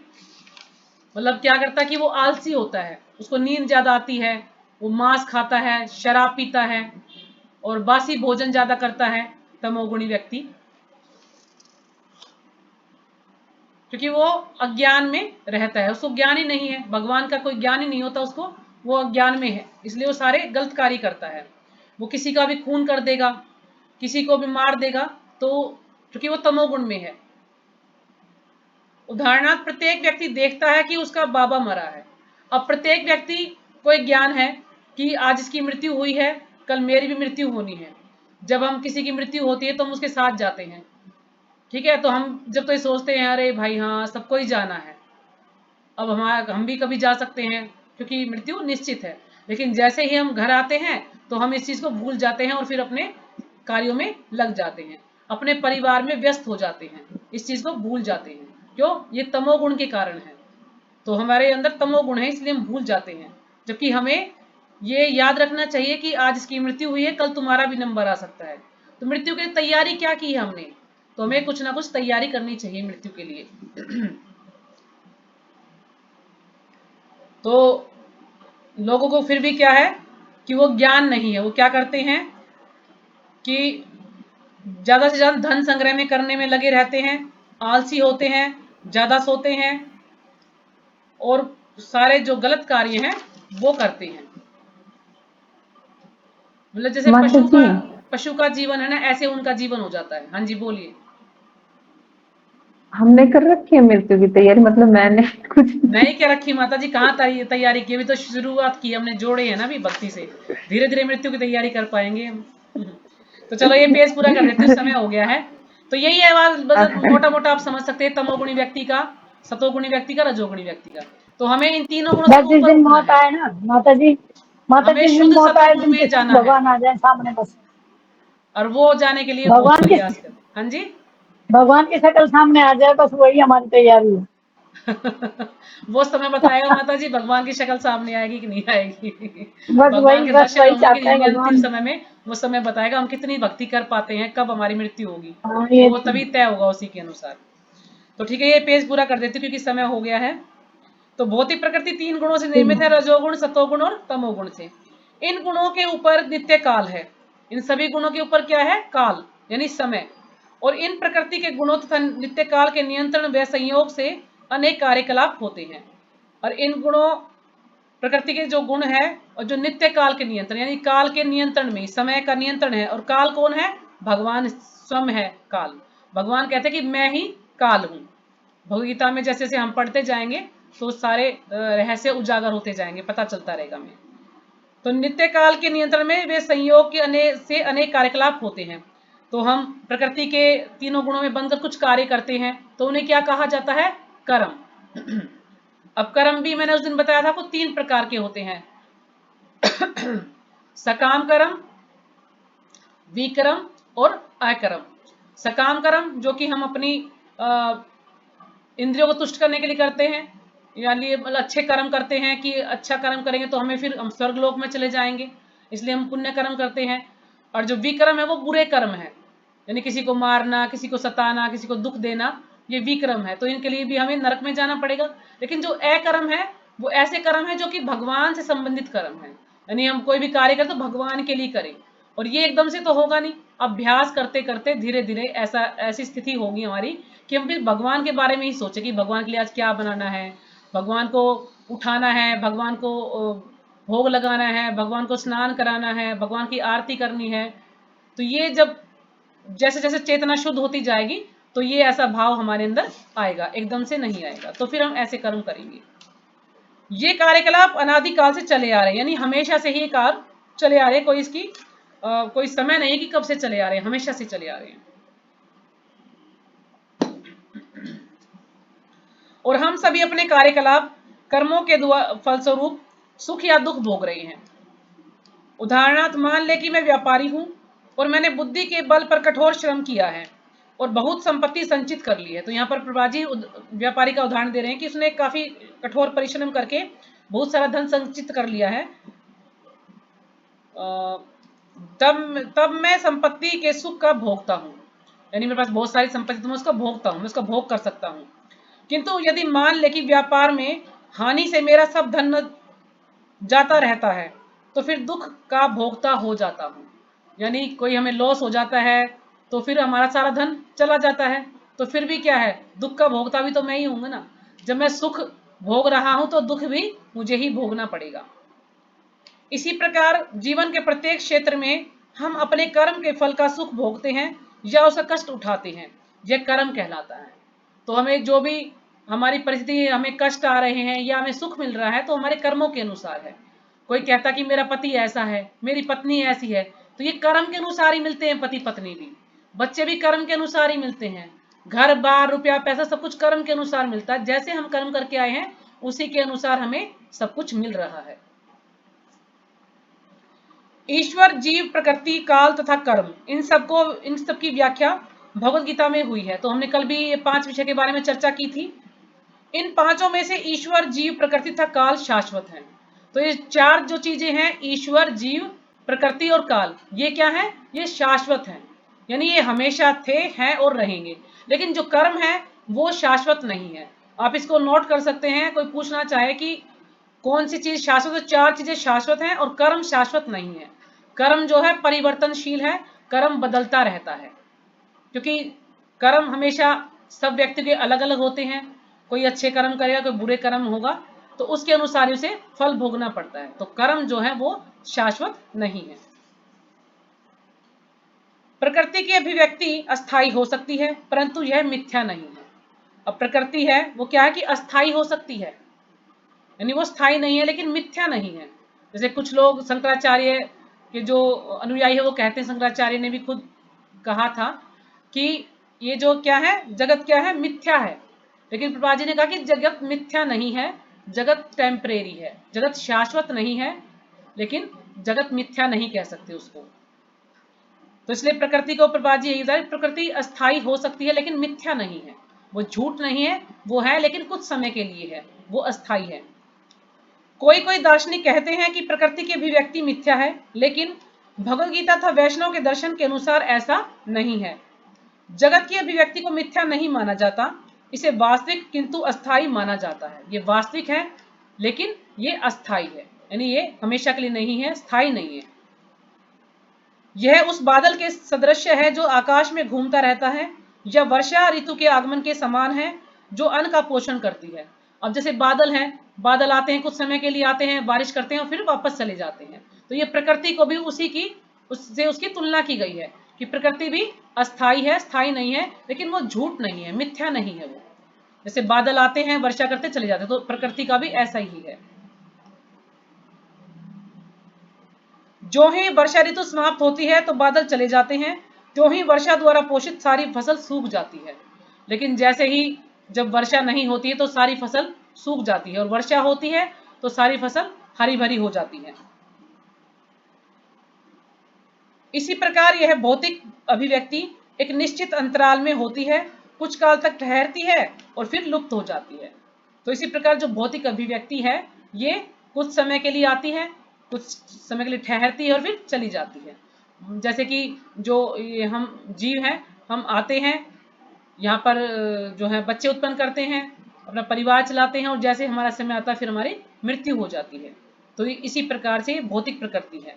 S2: मतलब क्या करता है कि वो आलसी होता है, उसको नींद ज्यादा आती है, वो मांस खाता है, शराब पीता है और बासी भोजन ज्यादा करता है तमोगुणी व्यक्ति, क्योंकि वो अज्ञान में रहता है, उसको ज्ञान ही नहीं है, भगवान का कोई ज्ञान ही नहीं होता उसको, वो अज्ञान में है, इसलिए वो सारे गलत कार्य करता है। वो किसी का भी खून कर देगा, किसी को भी मार देगा, तो क्योंकि वो तमोगुण में है। उदाहरणार्थ प्रत्येक व्यक्ति देखता है कि उसका बाबा मरा है। अब प्रत्येक व्यक्ति को एक ज्ञान है कि आज इसकी मृत्यु हुई है, कल मेरी भी मृत्यु होनी है। जब हम किसी की मृत्यु होती है तो हम उसके साथ जाते हैं, ठीक है, तो हम जब तो ये सोचते हैं अरे भाई हाँ सबको ही जाना है, अब हम भी कभी जा सकते हैं क्योंकि मृत्यु निश्चित है। लेकिन जैसे ही हम घर आते हैं तो हम इस चीज को भूल जाते हैं और फिर अपने कार्यों में लग जाते हैं, अपने परिवार में व्यस्त हो जाते हैं, इस चीज को भूल जाते हैं। क्यों? ये तमोगुण के कारण है। तो हमारे अंदर तमोगुण है इसलिए हम भूल जाते हैं, जबकि हमें ये याद रखना चाहिए कि आज इसकी मृत्यु हुई है, कल तुम्हारा भी नंबर आ सकता है। तो मृत्यु की तैयारी क्या की है हमने, तो हमें कुछ ना कुछ तैयारी करनी चाहिए मृत्यु के लिए। तो लोगों को फिर भी क्या है कि वो ज्ञान नहीं है, वो क्या करते हैं कि ज्यादा से ज्यादा धन संग्रह में करने में लगे रहते हैं, आलसी होते हैं, ज्यादा सोते हैं और सारे जो गलत कार्य हैं वो करते हैं। मतलब जैसे
S1: माता जी,
S2: पशु का जीवन है ना, ऐसे उनका जीवन हो जाता है। हाँ जी बोलिए।
S1: हमने कर रखी है मृत्यु की तैयारी, मतलब मैंने कुछ
S2: नहीं क्या रखी माता जी, कहाँ तैयारी की, अभी तो शुरुआत की हमने, जोड़े हैं ना अभी भक्ति से, धीरे धीरे मृत्यु की तैयारी कर पाएंगे हम। तो चलो ये पेज पूरा कर देते हैं, समय हो गया है। तो यही है बस मोटा मोटा आप समझ सकते हैं तमोगुणी व्यक्ति का, सतोगुणी व्यक्ति का, रजोगुणी व्यक्ति का। तो हमें इन तीनों गुणों से
S3: बस जिस
S2: ऊपर
S3: दिन
S2: उठना
S3: मौत
S2: है,
S3: आए ना माता
S2: हमें
S3: जिस दिन
S2: शुद्ध
S3: मौत आए उस
S2: सतोगुण
S3: दिन
S2: में
S3: कृष्ण
S2: जाना है
S3: भगवान आ जाए सामने बस।
S2: और वो जाने के लिए खूब
S3: भगवान की
S2: प्रयास करें। हाँ जी।
S3: भगवान की शक्ल सामने आ जाए बस, वही हमारी तैयारी है।
S2: वो समय बताएगा माता जी, भगवान की शक्ल सामने आएगी कि नहीं आएगी।
S3: बस
S2: भगवान
S3: वही
S2: के
S3: बस
S2: दर्शन
S3: वही
S2: होंगे कि
S3: चाहते
S2: नहीं
S3: हैं
S2: होंगे अंतिम
S3: भगवान।
S2: समय में, वो समय बताएगा हम कितनी भक्ति कर पाते हैं, कब हमारी मृत्यु होगी।
S3: हाँ
S2: तो
S3: ये
S2: वो तभी तय होगा उसी के अनुसार। तो ठीक है, ये पेज पूरा कर देती हूँ क्योंकि समय हो गया है। तो भौतिक प्रकृति 3 गुणों से निर्मित है, रजोगुण, सतोगुण और तमोगुण से। इन गुणों के ऊपर नित्य काल है, इन सभी गुणों के ऊपर क्या है, काल यानी समय। और इन प्रकृति के गुणों तथा नित्य काल के नियंत्रण व संयोग से अनेक कार्यकलाप होते हैं। और इन गुणों, प्रकृति के जो गुण है और जो नित्य काल के नियंत्रण, यानी काल के नियंत्रण में समय का नियंत्रण है। और काल कौन है? भगवान स्वयं है काल। भगवान कहते हैं कि मैं ही काल हूं। भगवदगीता में जैसे जैसे हम पढ़ते जाएंगे तो सारे रहस्य उजागर होते जाएंगे, पता चलता रहेगा हमें। तो नित्य काल के नियंत्रण में वे संयोग के अनेक कार्यकलाप होते हैं। तो हम प्रकृति के तीनों गुणों में बनकर कुछ कार्य करते हैं, तो उन्हें क्या कहा जाता है? कर्म। अब कर्म भी मैंने उस दिन बताया था आपको 3 प्रकार के होते हैं। सकाम कर्म, विकर्म और अकर्म। सकाम कर्म जो कि हम अपनी इंद्रियों को तुष्ट करने के लिए करते हैं, यानी मतलब अच्छे कर्म करते हैं कि अच्छा कर्म करेंगे तो हमें फिर हम स्वर्ग लोक में चले जाएंगे, इसलिए हम पुण्य कर्म करते हैं। और जो विकर्म है वो बुरे कर्म है, यानी किसी को मारना, किसी को सताना, किसी को दुख देना, ये विकर्म है, तो इनके लिए भी हमें नरक में जाना पड़ेगा। लेकिन जो अकर्म है वो ऐसे कर्म है जो कि भगवान से संबंधित कर्म है, यानी हम कोई भी कार्य करें तो भगवान के लिए करें। और ये एकदम से तो होगा नहीं, अभ्यास करते करते धीरे धीरे ऐसी स्थिति होगी हमारी कि हम फिर भगवान के बारे में ही सोचे कि भगवान के लिए आज क्या बनाना है, भगवान को उठाना है, भगवान को भोग लगाना है, भगवान को स्नान कराना है, भगवान की आरती करनी है। तो ये जब जैसे जैसे चेतना शुद्ध होती जाएगी तो ये ऐसा भाव हमारे अंदर आएगा, एकदम से नहीं आएगा, तो फिर हम ऐसे कर्म करेंगे। ये कार्यकलाप अनादिकाल से चले आ रहे हैं, यानी हमेशा से ही कार्य चले आ रहे हैं, कोई इसकी कोई समय नहीं कि कब से चले आ रहे हैं, हमेशा से चले आ रहे हैं। और हम सभी अपने कार्यकलाप कर्मों के फलस्वरूप सुख या दुख भोग रहे हैं। उदाहरणार्थ मान ले कि मैं व्यापारी हूं और मैंने बुद्धि के बल पर कठोर श्रम किया है और बहुत संपत्ति संचित कर ली है। तो यहाँ पर प्रभा जी व्यापारी का उदाहरण दे रहे हैं कि उसने काफी कठोर परिश्रम करके बहुत सारा धन संचित कर लिया है। तब तब मैं संपत्ति के सुख का भोगता हूँ, यानी मेरे पास बहुत सारी संपत्ति तो मैं उसका भोगता हूँ, मैं उसका भोग कर सकता हूँ। किंतु यदि मान ले कि व्यापार में हानि से मेरा सब धन जाता रहता है तो फिर दुख का भोगता हो जाता हूँ। यानी कोई हमें लॉस हो जाता है तो फिर हमारा सारा धन चला जाता है, तो फिर भी क्या है, दुख का भोगता भी तो मैं ही हूँगा ना। जब मैं सुख भोग रहा हूं तो दुख भी मुझे ही भोगना पड़ेगा। इसी प्रकार जीवन के प्रत्येक क्षेत्र में हम अपने कर्म के फल का सुख भोगते हैं या उसका कष्ट उठाते हैं, यह कर्म कहलाता है। तो हमें जो भी हमारी परिस्थिति, हमें कष्ट आ रहे हैं या हमें सुख मिल रहा है तो हमारे कर्मों के अनुसार है। कोई कहता कि मेरा पति ऐसा है, मेरी पत्नी ऐसी है, तो ये कर्म के अनुसार ही मिलते हैं। पति पत्नी भी, बच्चे भी कर्म के अनुसार ही मिलते हैं। घर बार रुपया पैसा सब कुछ कर्म के अनुसार मिलता है। जैसे हम कर्म करके आए हैं उसी के अनुसार हमें सब कुछ मिल रहा है। ईश्वर, जीव, प्रकृति, काल तथा कर्म, इन सब की व्याख्या भगवत गीता में हुई है। तो हमने कल भी ये 5 विषय के बारे में चर्चा की थी। इन पांचों में से ईश्वर, जीव, प्रकृति तथा काल शाश्वत हैं। तो ये 4 जो चीजें हैं, ईश्वर, जीव, प्रकृति और काल, ये क्या है, ये शाश्वत हैं, यानी ये हमेशा थे, हैं और रहेंगे। लेकिन जो कर्म है वो शाश्वत नहीं है। आप इसको नोट कर सकते हैं। कोई पूछना चाहे कि कौन सी चीज शाश्वत है, 4 चीजें शाश्वत हैं और कर्म शाश्वत नहीं है। कर्म जो है परिवर्तनशील है, कर्म बदलता रहता है, क्योंकि कर्म हमेशा सब व्यक्ति के अलग अलग होते हैं। कोई अच्छे कर्म करेगा, कोई बुरे कर्म होगा, तो उसके अनुसार उसे फल भोगना पड़ता है। तो कर्म जो है वो शाश्वत नहीं है। प्रकृति की अभिव्यक्ति अस्थाई हो सकती है परंतु यह मिथ्या नहीं है। अब प्रकृति है वो क्या है कि अस्थाई हो सकती है, यानी वो स्थायी नहीं है लेकिन मिथ्या नहीं है। जैसे कुछ लोग शंकराचार्य के जो अनुयायी है वो कहते हैं, शंकराचार्य ने भी खुद कहा था कि ये जो क्या है, जगत क्या है, मिथ्या है। लेकिन प्रभुपाद जी ने कहा कि जगत मिथ्या नहीं है, जगत टेम्परेरी है, जगत शाश्वत नहीं है, लेकिन जगत मिथ्या नहीं कह सकते उसको। तो इसलिए प्रकृति को प्रभुपाद जी यही बता रहे, प्रकृति अस्थाई हो सकती है लेकिन मिथ्या नहीं है। वो झूठ नहीं है, वो है लेकिन कुछ समय के लिए है, वो अस्थाई है। कोई कोई दार्शनिक कहते हैं कि प्रकृति की अभिव्यक्ति मिथ्या है, लेकिन भगवद गीता तथा वैष्णव के दर्शन के अनुसार ऐसा नहीं है। जगत की अभिव्यक्ति को मिथ्या नहीं माना जाता, इसे वास्तविक किंतु अस्थाई माना जाता है। ये वास्तविक है लेकिन ये अस्थाई है, यानी ये हमेशा के लिए नहीं है, स्थायी नहीं है। यह उस बादल के सदृश है जो आकाश में घूमता रहता है, या वर्षा ऋतु के आगमन के समान है जो अन्न का पोषण करती है। अब जैसे बादल हैं, बादल आते हैं, कुछ समय के लिए आते हैं, बारिश करते हैं और फिर वापस चले जाते हैं। तो ये प्रकृति को भी उससे उसकी तुलना की गई है कि प्रकृति भी अस्थाई है, स्थायी नहीं है, लेकिन वो झूठ नहीं है, मिथ्या नहीं है। वो जैसे बादल आते हैं, वर्षा करते चले जाते हैं, तो प्रकृति का भी ऐसा ही है। जो ही वर्षा ऋतु समाप्त होती है तो बादल चले जाते हैं, त्यों ही वर्षा द्वारा पोषित सारी फसल सूख जाती है। लेकिन जैसे ही जब वर्षा नहीं होती है तो सारी फसल सूख जाती है, और वर्षा होती है तो सारी फसल हरी भरी हो जाती है। इसी प्रकार यह भौतिक अभिव्यक्ति एक निश्चित अंतराल में होती है, कुछ काल तक ठहरती है और फिर लुप्त हो जाती है। तो इसी प्रकार जो भौतिक अभिव्यक्ति है ये कुछ समय के लिए आती है, कुछ समय के लिए ठहरती है और फिर चली जाती है। जैसे कि जो ये हम जीव हैं, हम आते हैं यहाँ पर, जो है बच्चे उत्पन्न करते हैं, अपना परिवार चलाते हैं, और जैसे हमारा समय आता है फिर हमारी मृत्यु हो जाती है। तो इसी प्रकार से भौतिक प्रकृति है,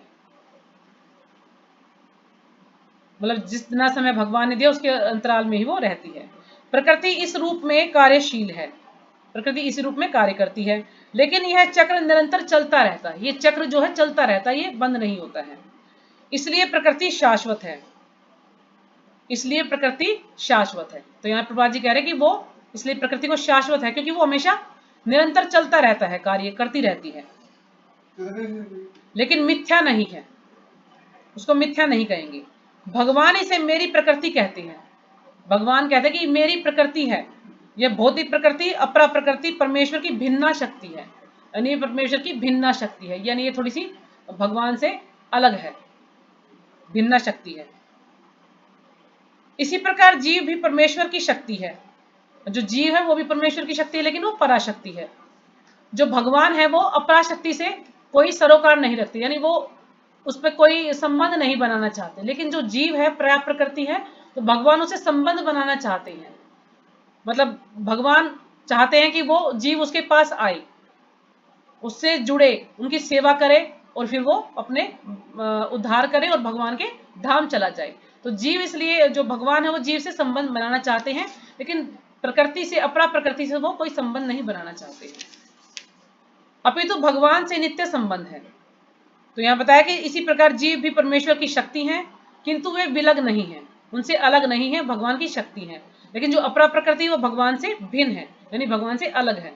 S2: मतलब जितना समय भगवान ने दिया उसके अंतराल में ही वो रहती है। प्रकृति इस रूप में कार्यशील है, प्रकृति इस रूप में कार्य करती है, लेकिन यह चक्र निरंतर चलता रहता है। ये चक्र जो है चलता रहता है, ये बंद नहीं होता है, इसलिए प्रकृति शाश्वत है। इसलिए प्रकृति शाश्वत है। तो यहाँ प्रभुपाद जी कह रहे हैं कि वो इसलिए प्रकृति को शाश्वत है क्योंकि वो हमेशा निरंतर चलता रहता है, कार्य करती रहती है, लेकिन मिथ्या नहीं है, उसको मिथ्या नहीं कहेंगे। भगवान इसे मेरी प्रकृति कहते हैं। भगवान कहते हैं कि मेरी प्रकृति है। यह भौतिक प्रकृति, अपरा प्रकृति परमेश्वर की भिन्ना शक्ति है, यानी परमेश्वर की भिन्ना शक्ति है, यानी ये थोड़ी सी भगवान से अलग है, भिन्ना शक्ति है। इसी प्रकार जीव भी परमेश्वर की शक्ति है। जो जीव है वो भी परमेश्वर की शक्ति है, लेकिन वो पराशक्ति है। जो भगवान है वो अपराशक्ति से कोई सरोकार नहीं रखते, यानी वो उस पर कोई संबंध नहीं बनाना चाहते। लेकिन जो जीव है, पर्याप्त प्रकृति है, तो भगवान उससे संबंध बनाना चाहते हैं। मतलब भगवान चाहते हैं कि वो जीव उसके पास आए, उससे जुड़े, उनकी सेवा करे और फिर वो अपने उद्धार करे और भगवान के धाम चला जाए। तो जीव, इसलिए जो भगवान है वो जीव से संबंध बनाना चाहते हैं, लेकिन प्रकृति से, अपरा प्रकृति से वो कोई संबंध नहीं बनाना चाहते हैं, अपितु तो भगवान से नित्य संबंध है। तो यहां बताया कि इसी प्रकार जीव भी परमेश्वर की शक्ति हैं, किंतु वे विलग नहीं है, उनसे अलग नहीं है, भगवान की शक्ति है। लेकिन जो अपरा प्रकृति वो भगवान से भिन्न है, यानी भगवान से अलग है,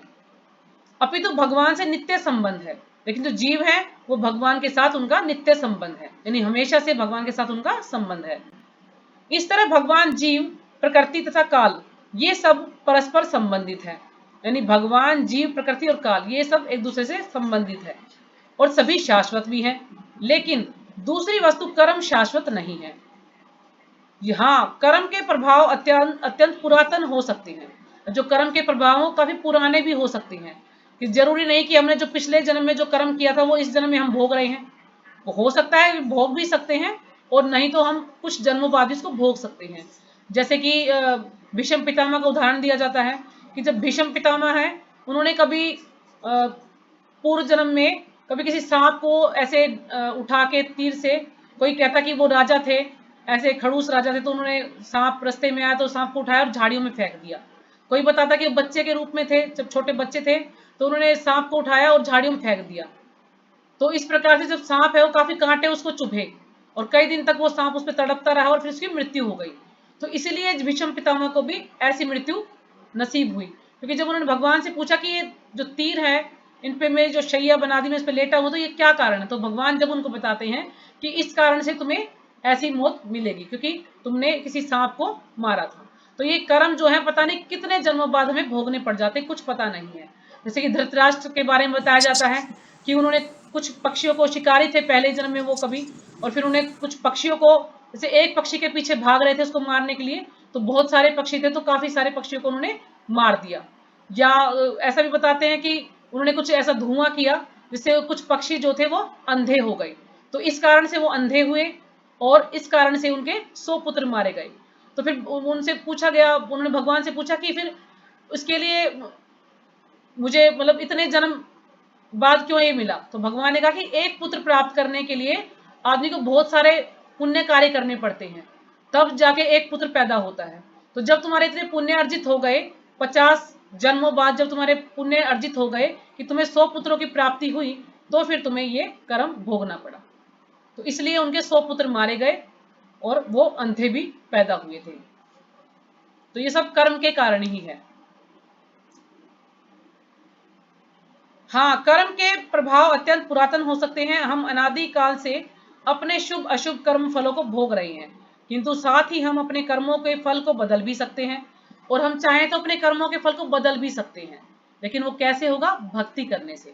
S2: अपितु तो भगवान से नित्य संबंध है। लेकिन जो जीव है वो भगवान के साथ उनका नित्य संबंध है, यानी हमेशा से भगवान के साथ उनका संबंध है। इस तरह भगवान, जीव, प्रकृति तथा काल ये सब परस्पर संबंधित है, यानी भगवान, जीव, प्रकृति और काल ये सब एक दूसरे से संबंधित है और सभी शाश्वत भी हैं। लेकिन दूसरी वस्तु कर्म शाश्वत नहीं है। हाँ, कर्म के प्रभाव अत्यंत पुरातन हो सकते हैं। जो कर्म के प्रभाव काफी पुराने भी हो सकते हैं, कि जरूरी नहीं कि हमने जो पिछले जन्म में जो कर्म किया था वो इस जन्म में हम भोग रहे हैं। वो हो सकता है भोग भी सकते हैं, और नहीं तो हम कुछ जन्मों बाद इसको भोग सकते हैं। जैसे कि भीष्म पितामह का उदाहरण दिया जाता है कि जब भीष्म पितामह है, उन्होंने कभी पूर्व जन्म में कभी किसी सांप को ऐसे उठा के तीर से, कोई कहता कि वो राजा थे, ऐसे खड़ूस राजा थे, तो उन्होंने सांप रास्ते में आया तो सांप को उठाया और झाड़ियों में फेंक दिया। कोई बताता कि बच्चे के रूप में थे, जब छोटे बच्चे थे तो उन्होंने सांप को उठाया और झाड़ियों में फेंक दिया। तो इस प्रकार से जब सांप है वो काफी कांटे उसको चुभे और कई दिन तक वो सांप उस पर तड़पता रहा और फिर उसकी मृत्यु हो गई। तो इसीलिए भीष्म पितामह को भी ऐसी मृत्यु नसीब हुई, क्योंकि जब उन्होंने भगवान से पूछा कि ये जो तीर है, इन पे मैं जो शैया बना दी, मैं इस पे लेटा हूं, तो ये क्या कारण है, तो भगवान जब उनको बताते हैं कि इस कारण से तुम्हें ऐसी मौत मिलेगी, क्योंकि तुमने किसी सांप को मारा था। तो ये कर्म जो है पता नहीं कितने जन्मों बाद हमें भोगने पड़ जाते, कुछ पता नहीं है। जैसे कि धृतराष्ट्र के बारे में बताया जाता है कि उन्होंने कुछ पक्षियों को, शिकारी थे पहले जन्म में वो कभी, और फिर उन्हें कुछ पक्षियों को, जैसे एक पक्षी के पीछे भाग रहे थे उसको मारने के लिए, तो बहुत सारे पक्षी थे तो काफी सारे पक्षियों को उन्होंने मार दिया। या ऐसा भी बताते हैं कि उन्होंने कुछ ऐसा धुआं किया जिससे कुछ पक्षी जो थे वो अंधे हो गए, तो इस कारण से वो अंधे हुए और इस कारण से उनके 100 पुत्र मारे गए। तो फिर उनसे पूछा गया, उन्होंने भगवान से पूछा कि फिर उसके लिए मुझे मतलब इतने जन्म बाद क्यों ये मिला, तो भगवान ने कहा कि एक पुत्र प्राप्त करने के लिए आदमी को बहुत सारे पुण्य कार्य करने पड़ते हैं, तब जाके एक पुत्र पैदा होता है। तो जब तुम्हारे इतने पुण्य अर्जित हो गए, 50 जन्मों बाद जब तुम्हारे पुण्य अर्जित हो गए कि तुम्हें 100 पुत्रों की प्राप्ति हुई, तो फिर तुम्हें ये कर्म भोगना पड़ा। तो इसलिए उनके 100 पुत्र मारे गए और वो अंधे भी पैदा हुए थे। तो ये सब कर्म के कारण ही है। हाँ, कर्म के प्रभाव अत्यंत पुरातन हो सकते हैं। हम अनादि काल से अपने शुभ अशुभ कर्म फलों को भोग रहे हैं, किंतु साथ ही हम अपने कर्मों के फल को बदल भी सकते हैं, और हम चाहें तो अपने कर्मों के फल को बदल भी सकते हैं। लेकिन वो कैसे होगा? भक्ति करने से।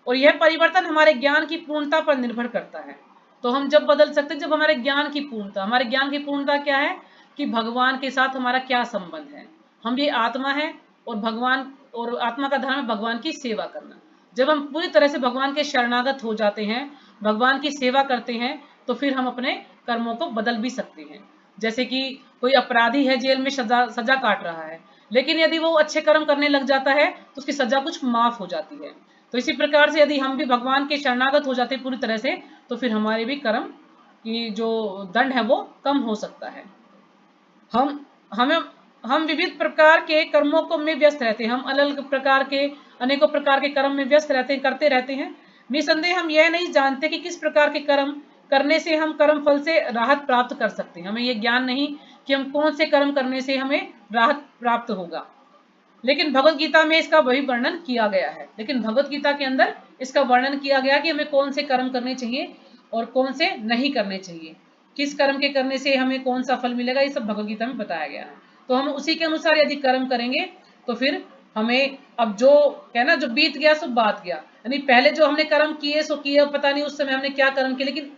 S2: और यह परिवर्तन हमारे ज्ञान की पूर्णता पर निर्भर करता है। तो हम जब बदल सकते हैं, जब हमारे ज्ञान की पूर्णता, हमारे ज्ञान की पूर्णता क्या है कि भगवान के साथ हमारा क्या संबंध है। हम ये आत्मा है और भगवान, और आत्मा का धर्म है भगवान की सेवा करना। जब हम पूरी तरह से भगवान के शरणागत हो जाते हैं, भगवान की सेवा करते हैं, तो फिर हम अपने कर्मों को बदल भी सकते हैं। जैसे कि कोई अपराधी है, जेल में सजा काट रहा है, लेकिन यदि वो अच्छे कर्म करने लग जाता है तो उसकी सजा कुछ माफ हो जाती है। तो इसी प्रकार से यदि हम भी भगवान के शरणागत हो जाते पूरी तरह से, तो फिर हमारे भी कर्म की जो दंड है वो कम हो सकता है। हम हमें हम विविध प्रकार के कर्मों को में व्यस्त रहते हैं, हम अलग अलग प्रकार के, अनेकों प्रकार के कर्म में व्यस्त रहते हैं, करते रहते हैं। निसंदेह हम यह नहीं जानते कि किस प्रकार के कर्म करने से हम कर्म फल से राहत प्राप्त कर सकते हैं। हमें यह ज्ञान नहीं कि हम कौन से कर्म करने से हमें राहत प्राप्त होगा। लेकिन भगवत गीता में इसका वही वर्णन किया गया है। लेकिन भगवत गीता के अंदर इसका वर्णन किया गया कि हमें कौन से कर्म करने चाहिए और कौन से नहीं करने चाहिए, किस कर्म के करने से हमें कौन सा फल मिलेगा, ये सब भगवत गीता में बताया गया है। तो हम उसी के अनुसार यदि कर्म करेंगे तो फिर हमें, अब जो कहना जो बीत गया सो बात गया, यानी पहले जो हमने कर्म किए सो किए, पता नहीं उस समय हमने क्या कर्म किए, लेकिन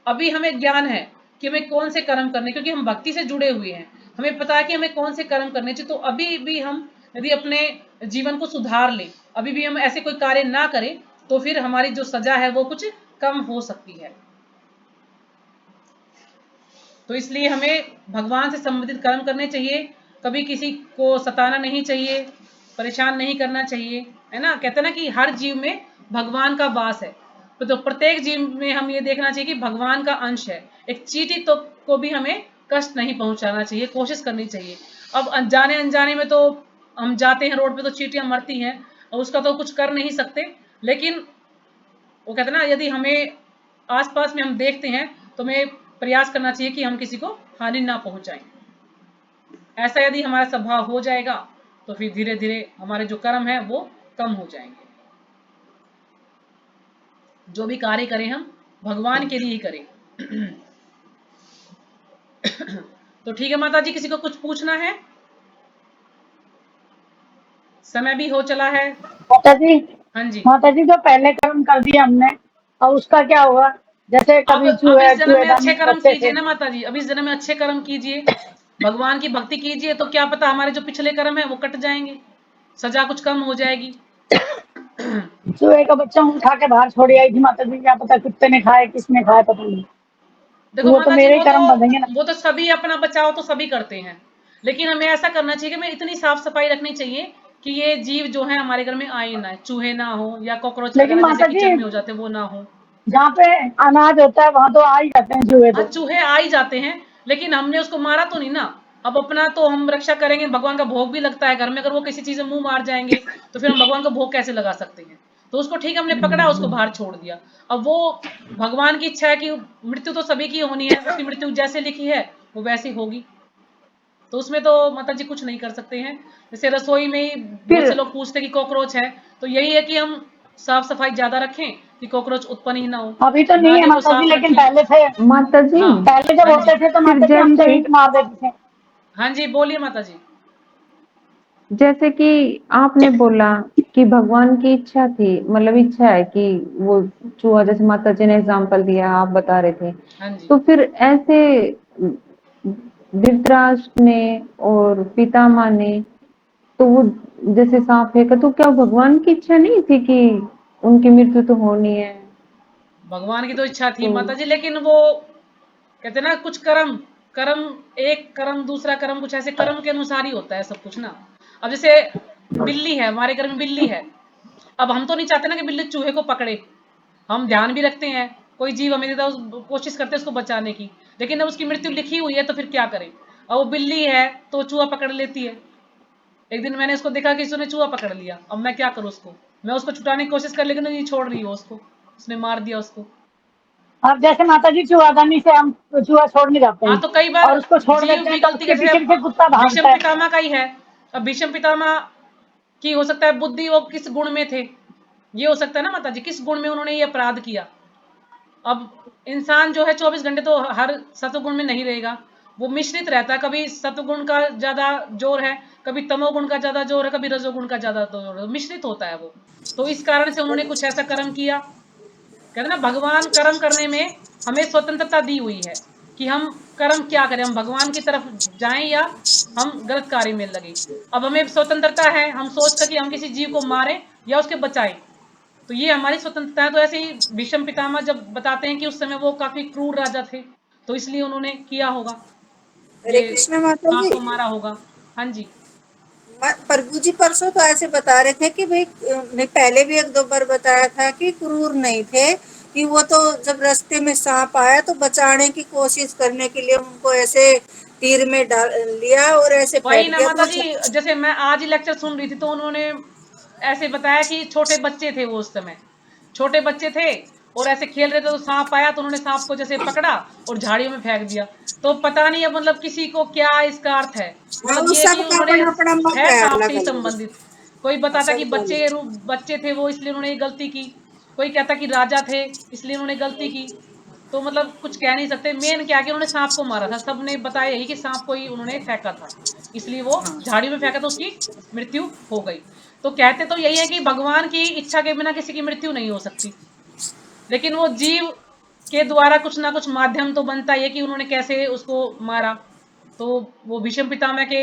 S2: अभी हमें ज्ञान है कि हमें कौन से कर्म करने, क्योंकि हम भक्ति से जुड़े हुए हैं, हमें पता है कि हमें कौन से कर्म करने चाहिए। तो अभी भी हम यदि अपने जीवन को सुधार लें, अभी भी हम ऐसे कोई कार्य ना करें, तो फिर हमारी जो सजा है वो कुछ कम हो सकती है। तो इसलिए हमें भगवान से संबंधित कर्म करने चाहिए, कभी किसी को सताना नहीं चाहिए, परेशान नहीं करना चाहिए, है ना। कहते हैं ना कि हर जीव में भगवान का वास है, तो प्रत्येक जीव में हम ये देखना चाहिए कि भगवान का अंश है। एक चींटी तो को भी हमें कष्ट नहीं पहुंचाना चाहिए, कोशिश करनी चाहिए। अब अनजाने अनजाने में तो हम जाते हैं रोड पे तो चींटियां मरती हैं और उसका तो कुछ कर नहीं सकते, लेकिन वो कहते हैं ना, यदि हमें आसपास में हम देखते हैं तो हमें प्रयास करना चाहिए कि हम किसी को हानि ना पहुंचाएं। ऐसा यदि हमारा स्वभाव हो जाएगा तो फिर धीरे धीरे हमारे जो कर्म है वो कम हो जाएंगे। जो भी कार्य करें हम भगवान के लिए ही करें। तो ठीक है माता जी, किसी को कुछ पूछना है? समय भी हो चला है।
S3: माता जी,
S2: हाँ जी।
S3: माता जी जो पहले कर्म कर दिया हमने, और उसका क्या होगा? जैसे
S2: अब
S3: कभी
S2: अब इस जन्म में अच्छे
S3: चूहेदानी में
S2: कर्म
S3: बच्चे
S2: कीजिए
S3: थे।
S2: ना माता जी, अब इस जन्म में अच्छे कर्म कीजिए, भगवान की भक्ति कीजिए, तो क्या पता हमारे जो पिछले कर्म है वो कट जाएंगे, सजा कुछ कम हो जाएगी।
S3: चूहे का बच्चा उठा के बाहर छोड़ी आई थी माता जी, क्या पता कुत्ते ने खाए किसने खाए पता नहीं।
S2: देखो
S3: वो तो
S2: माता जी,
S3: मेरे ही कर्म बनेंगे ना।
S2: वो तो सभी अपना बचाव तो सभी करते हैं, लेकिन हमें ऐसा करना चाहिए कि हमें इतनी साफ सफाई रखनी चाहिए कि ये जीव जो है हमारे घर में आए ना, चूहे ना हो या कॉकरोच
S3: लेकिन
S2: वगैरह जैसे
S3: माता जी,
S2: किचन में हो जाते हैं वो ना हो।
S3: जहाँ पे अनाज होता है वहां तो आ ही जाते हैं चूहे
S2: हाँ,
S3: तो।
S2: चूहे आ ही जाते हैं, लेकिन हमने उसको मारा तो नहीं ना। अब अपना तो हम रक्षा करेंगे, भगवान का भोग भी लगता है घर में, अगर वो किसी चीज में मुंह मार जाएंगे तो फिर हम भगवान का भोग कैसे लगा सकते हैं। तो उसको ठीक हमने पकड़ा, उसको बाहर छोड़ दिया। अब वो भगवान की इच्छा है कि मृत्यु तो सभी की होनी है, उसकी मृत्यु जैसे लिखी है वो वैसी होगी, तो उसमें तो माता जी कुछ नहीं कर सकते हैं। जैसे रसोई में ही बहुत
S1: फिर
S2: से लोग पूछते हैं कि कॉकरोच है, तो यही है कि हम साफ सफाई ज्यादा रखें कि कॉकरोच उत्पन्न ही ना हो,
S3: अभी तो नहीं है
S2: नाले को
S3: माता जी,
S2: साफ
S3: लेकिन
S2: रखें।
S3: पहले थे।
S1: माता जी,
S2: हाँ।
S3: पहले जब
S2: हाँ जी।
S3: होते थे तो
S1: फिर
S3: माता जी हम
S1: जैसे
S3: ईंट मार देते थे।
S2: हाँ जी, बोलिए माता जी।
S1: जैसे कि आपने बोला कि भगवान की इच्छा थी, मतलब इच्छा है कि वो चूहा, जैसे माता जी ने एग्जांपल दिया, आप बता रहे थे,
S2: हाँ जी।
S1: तो फिर ऐसे धृतराष्ट्र ने और पितामह ने, तो वो जैसे सांप फेंका, तो क्या भगवान की इच्छा नहीं थी कि उनकी मृत्यु तो होनी है?
S2: भगवान की तो इच्छा थी
S1: तो
S2: माता जी, लेकिन वो कहते ना कुछ कर्म, कर्म एक कर्म दूसरा कर्म, कुछ ऐसे कर्म के अनुसार ही होता है सब कुछ ना। अब जैसे बिल्ली है, हमारे घर में बिल्ली है, अब हम तो नहीं चाहते ना कि बिल्ली चूहे को पकड़े, हम ध्यान भी रखते हैं, कोई जीव हमें देता है कोशिश करते हैं उसको बचाने की, लेकिन अब उसकी मृत्यु लिखी हुई है तो फिर क्या करें। अब वो बिल्ली है तो चूहा पकड़ लेती है। एक दिन मैंने उसको देखा कि उसने चूहा पकड़ लिया, अब मैं क्या करूं उसको, मैं उसको छुटाने की कोशिश कर, लेकिन नहीं छोड़ रही हो उसको, उसने मार दिया उसको।
S3: अब जैसे माता जी चूहादानी से हम चूहा छोड़ने जाते
S2: हाँ,
S3: हैं
S2: तो कई बार
S3: और उसको छोड़
S2: जीव
S3: देते
S2: भी
S3: हैं तो
S2: गलती
S3: उसके
S2: करते
S3: पीछे
S2: हैं।
S3: पीछे कुत्ता
S2: भीष्म
S3: भागता है।
S2: पितामह का ही है। अब भीष्म पितामह की हो सकता है बुद्धि, वो किस गुण में थे, ये हो सकता है ना माता जी, किस गुण में उन्होंने ये अपराध किया। अब इंसान जो है 24 घंटे तो हर सत्वगुण में नहीं रहेगा, वो मिश्रित रहता है, कभी सत्वगुण का ज्यादा जोर है, कभी तमोगुण का ज्यादा जोर है, कभी रजोगुण का ज्यादा जोर है, मिश्रित होता है वो। तो इस कारण से उन्होंने कुछ ऐसा कर्म किया। कहते ना भगवान कर्म करने में हमें स्वतंत्रता दी हुई है कि हम कर्म क्या करें, हम भगवान की तरफ जाएं या हम गलत कार्य में लगे। अब हमें स्वतंत्रता है, हम सोच सके हम किसी जीव को मारें या उसके बचाएं, तो ये हमारी स्वतंत्रता है। तो ऐसे ही भीष्म पितामह जब बताते हैं कि उस समय वो काफी क्रूर राजा थे, तो इसलिए उन्होंने किया होगा,
S4: हरे
S2: ये
S4: कृष्ण माता
S2: सांप
S4: जी।
S2: को मारा होगा। हाँ जी।
S4: प्रभु जी परसों तो ऐसे बता रहे थे कि भाई ने पहले भी एक दो बार बताया था कि क्रूर नहीं थे, कि वो तो जब रास्ते में सांप आया तो बचाने की कोशिश करने के लिए उनको ऐसे तीर में डाल लिया और ऐसे
S2: वही
S4: फेंक
S2: ना
S4: दिया
S2: माता
S4: तो
S2: जी, जैसे मैं आज ही लेक्चर सुन रही थी तो उन्होंने ऐसे बताया कि छोटे बच्चे थे वो, उस समय छोटे बच्चे थे और ऐसे खेल रहे थे तो सांप आया, तो उन्होंने सांप को जैसे पकड़ा और झाड़ियों में फेंक दिया। तो पता नहीं अब मतलब किसी को क्या इसका अर्थ है,
S4: हाँ,
S2: मतलब
S4: वो
S2: ये कि
S4: सबका
S2: उन्होंने
S4: अपना अपना मत
S2: है
S4: है
S2: सांप से
S4: अलग
S2: ही
S4: अलग।
S2: संबंधित। कोई
S4: हाँ,
S2: बताता कि
S4: सबका अलग।
S2: बच्चे थे वो इसलिए उन्होंने ये गलती की, कोई कहता कि राजा थे इसलिए उन्होंने गलती की। तो मतलब कुछ कह नहीं सकते, मेन क्या कि उन्होंने सांप को मारा था, सबने बताया यही कि सांप को ही उन्होंने फेंका था, इसलिए वो झाड़ी में फेंका तो उसकी मृत्यु हो गई। तो कहते तो यही है कि भगवान की इच्छा के बिना किसी की मृत्यु नहीं हो सकती, लेकिन वो जीव के द्वारा कुछ ना कुछ माध्यम तो बनता है कि उन्होंने कैसे उसको मारा। तो वो भीष्म पितामह के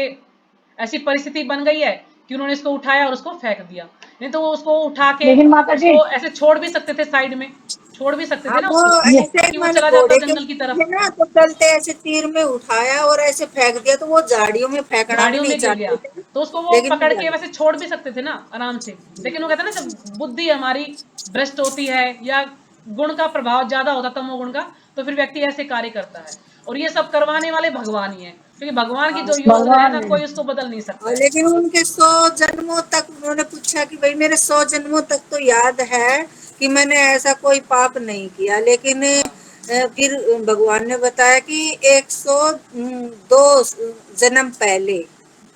S2: ऐसी परिस्थिति बन गई है कि उन्होंने इसको उठाया और उसको फेंक दिया। नहीं तो वो उसको उठा के
S3: लेकिन माता जी,
S2: उसको ऐसे छोड़ भी सकते थे, साइड में छोड़ भी सकते थे
S4: हाँ
S2: ना
S4: वो
S2: उसको,
S3: ये
S4: ऐसे
S2: कि वो
S4: मैंने
S2: चला जाता
S4: घोड़े के
S2: जंगल की तरफ।
S4: थे ना, तो चलते ऐसे तीर में उठाया और ऐसे फेंक दिया, तो वो झाड़ियों में फेंकना भी
S2: झाड़ियों
S4: नहीं
S2: में गिर गया,
S4: चाहते थे,
S2: तो उसको वो
S4: लेकिन
S2: पकड़
S4: गिरा।
S2: के वैसे छोड़ भी सकते थे ना आराम से। लेकिन वो कहते हैं ना, जब बुद्धि हमारी भ्रष्ट होती है या गुण का प्रभाव ज्यादा होता तमोगुण का, तो फिर व्यक्ति ऐसे कार्य करता है। और ये सब करवाने वाले भगवान ही है, क्योंकि भगवान की
S4: हाँ,
S2: जो योजना है
S3: भगवान
S2: ना,
S3: ने।
S2: कोई उसको बदल नहीं सकता
S4: और
S2: है।
S4: लेकिन उनके 100 जन्मों तक उन्होंने पूछा कि भाई मेरे 100 जन्मों तक तो याद है कि मैंने ऐसा कोई पाप नहीं किया, लेकिन
S2: हाँ
S4: फिर भगवान ने बताया कि 102 जन्म पहले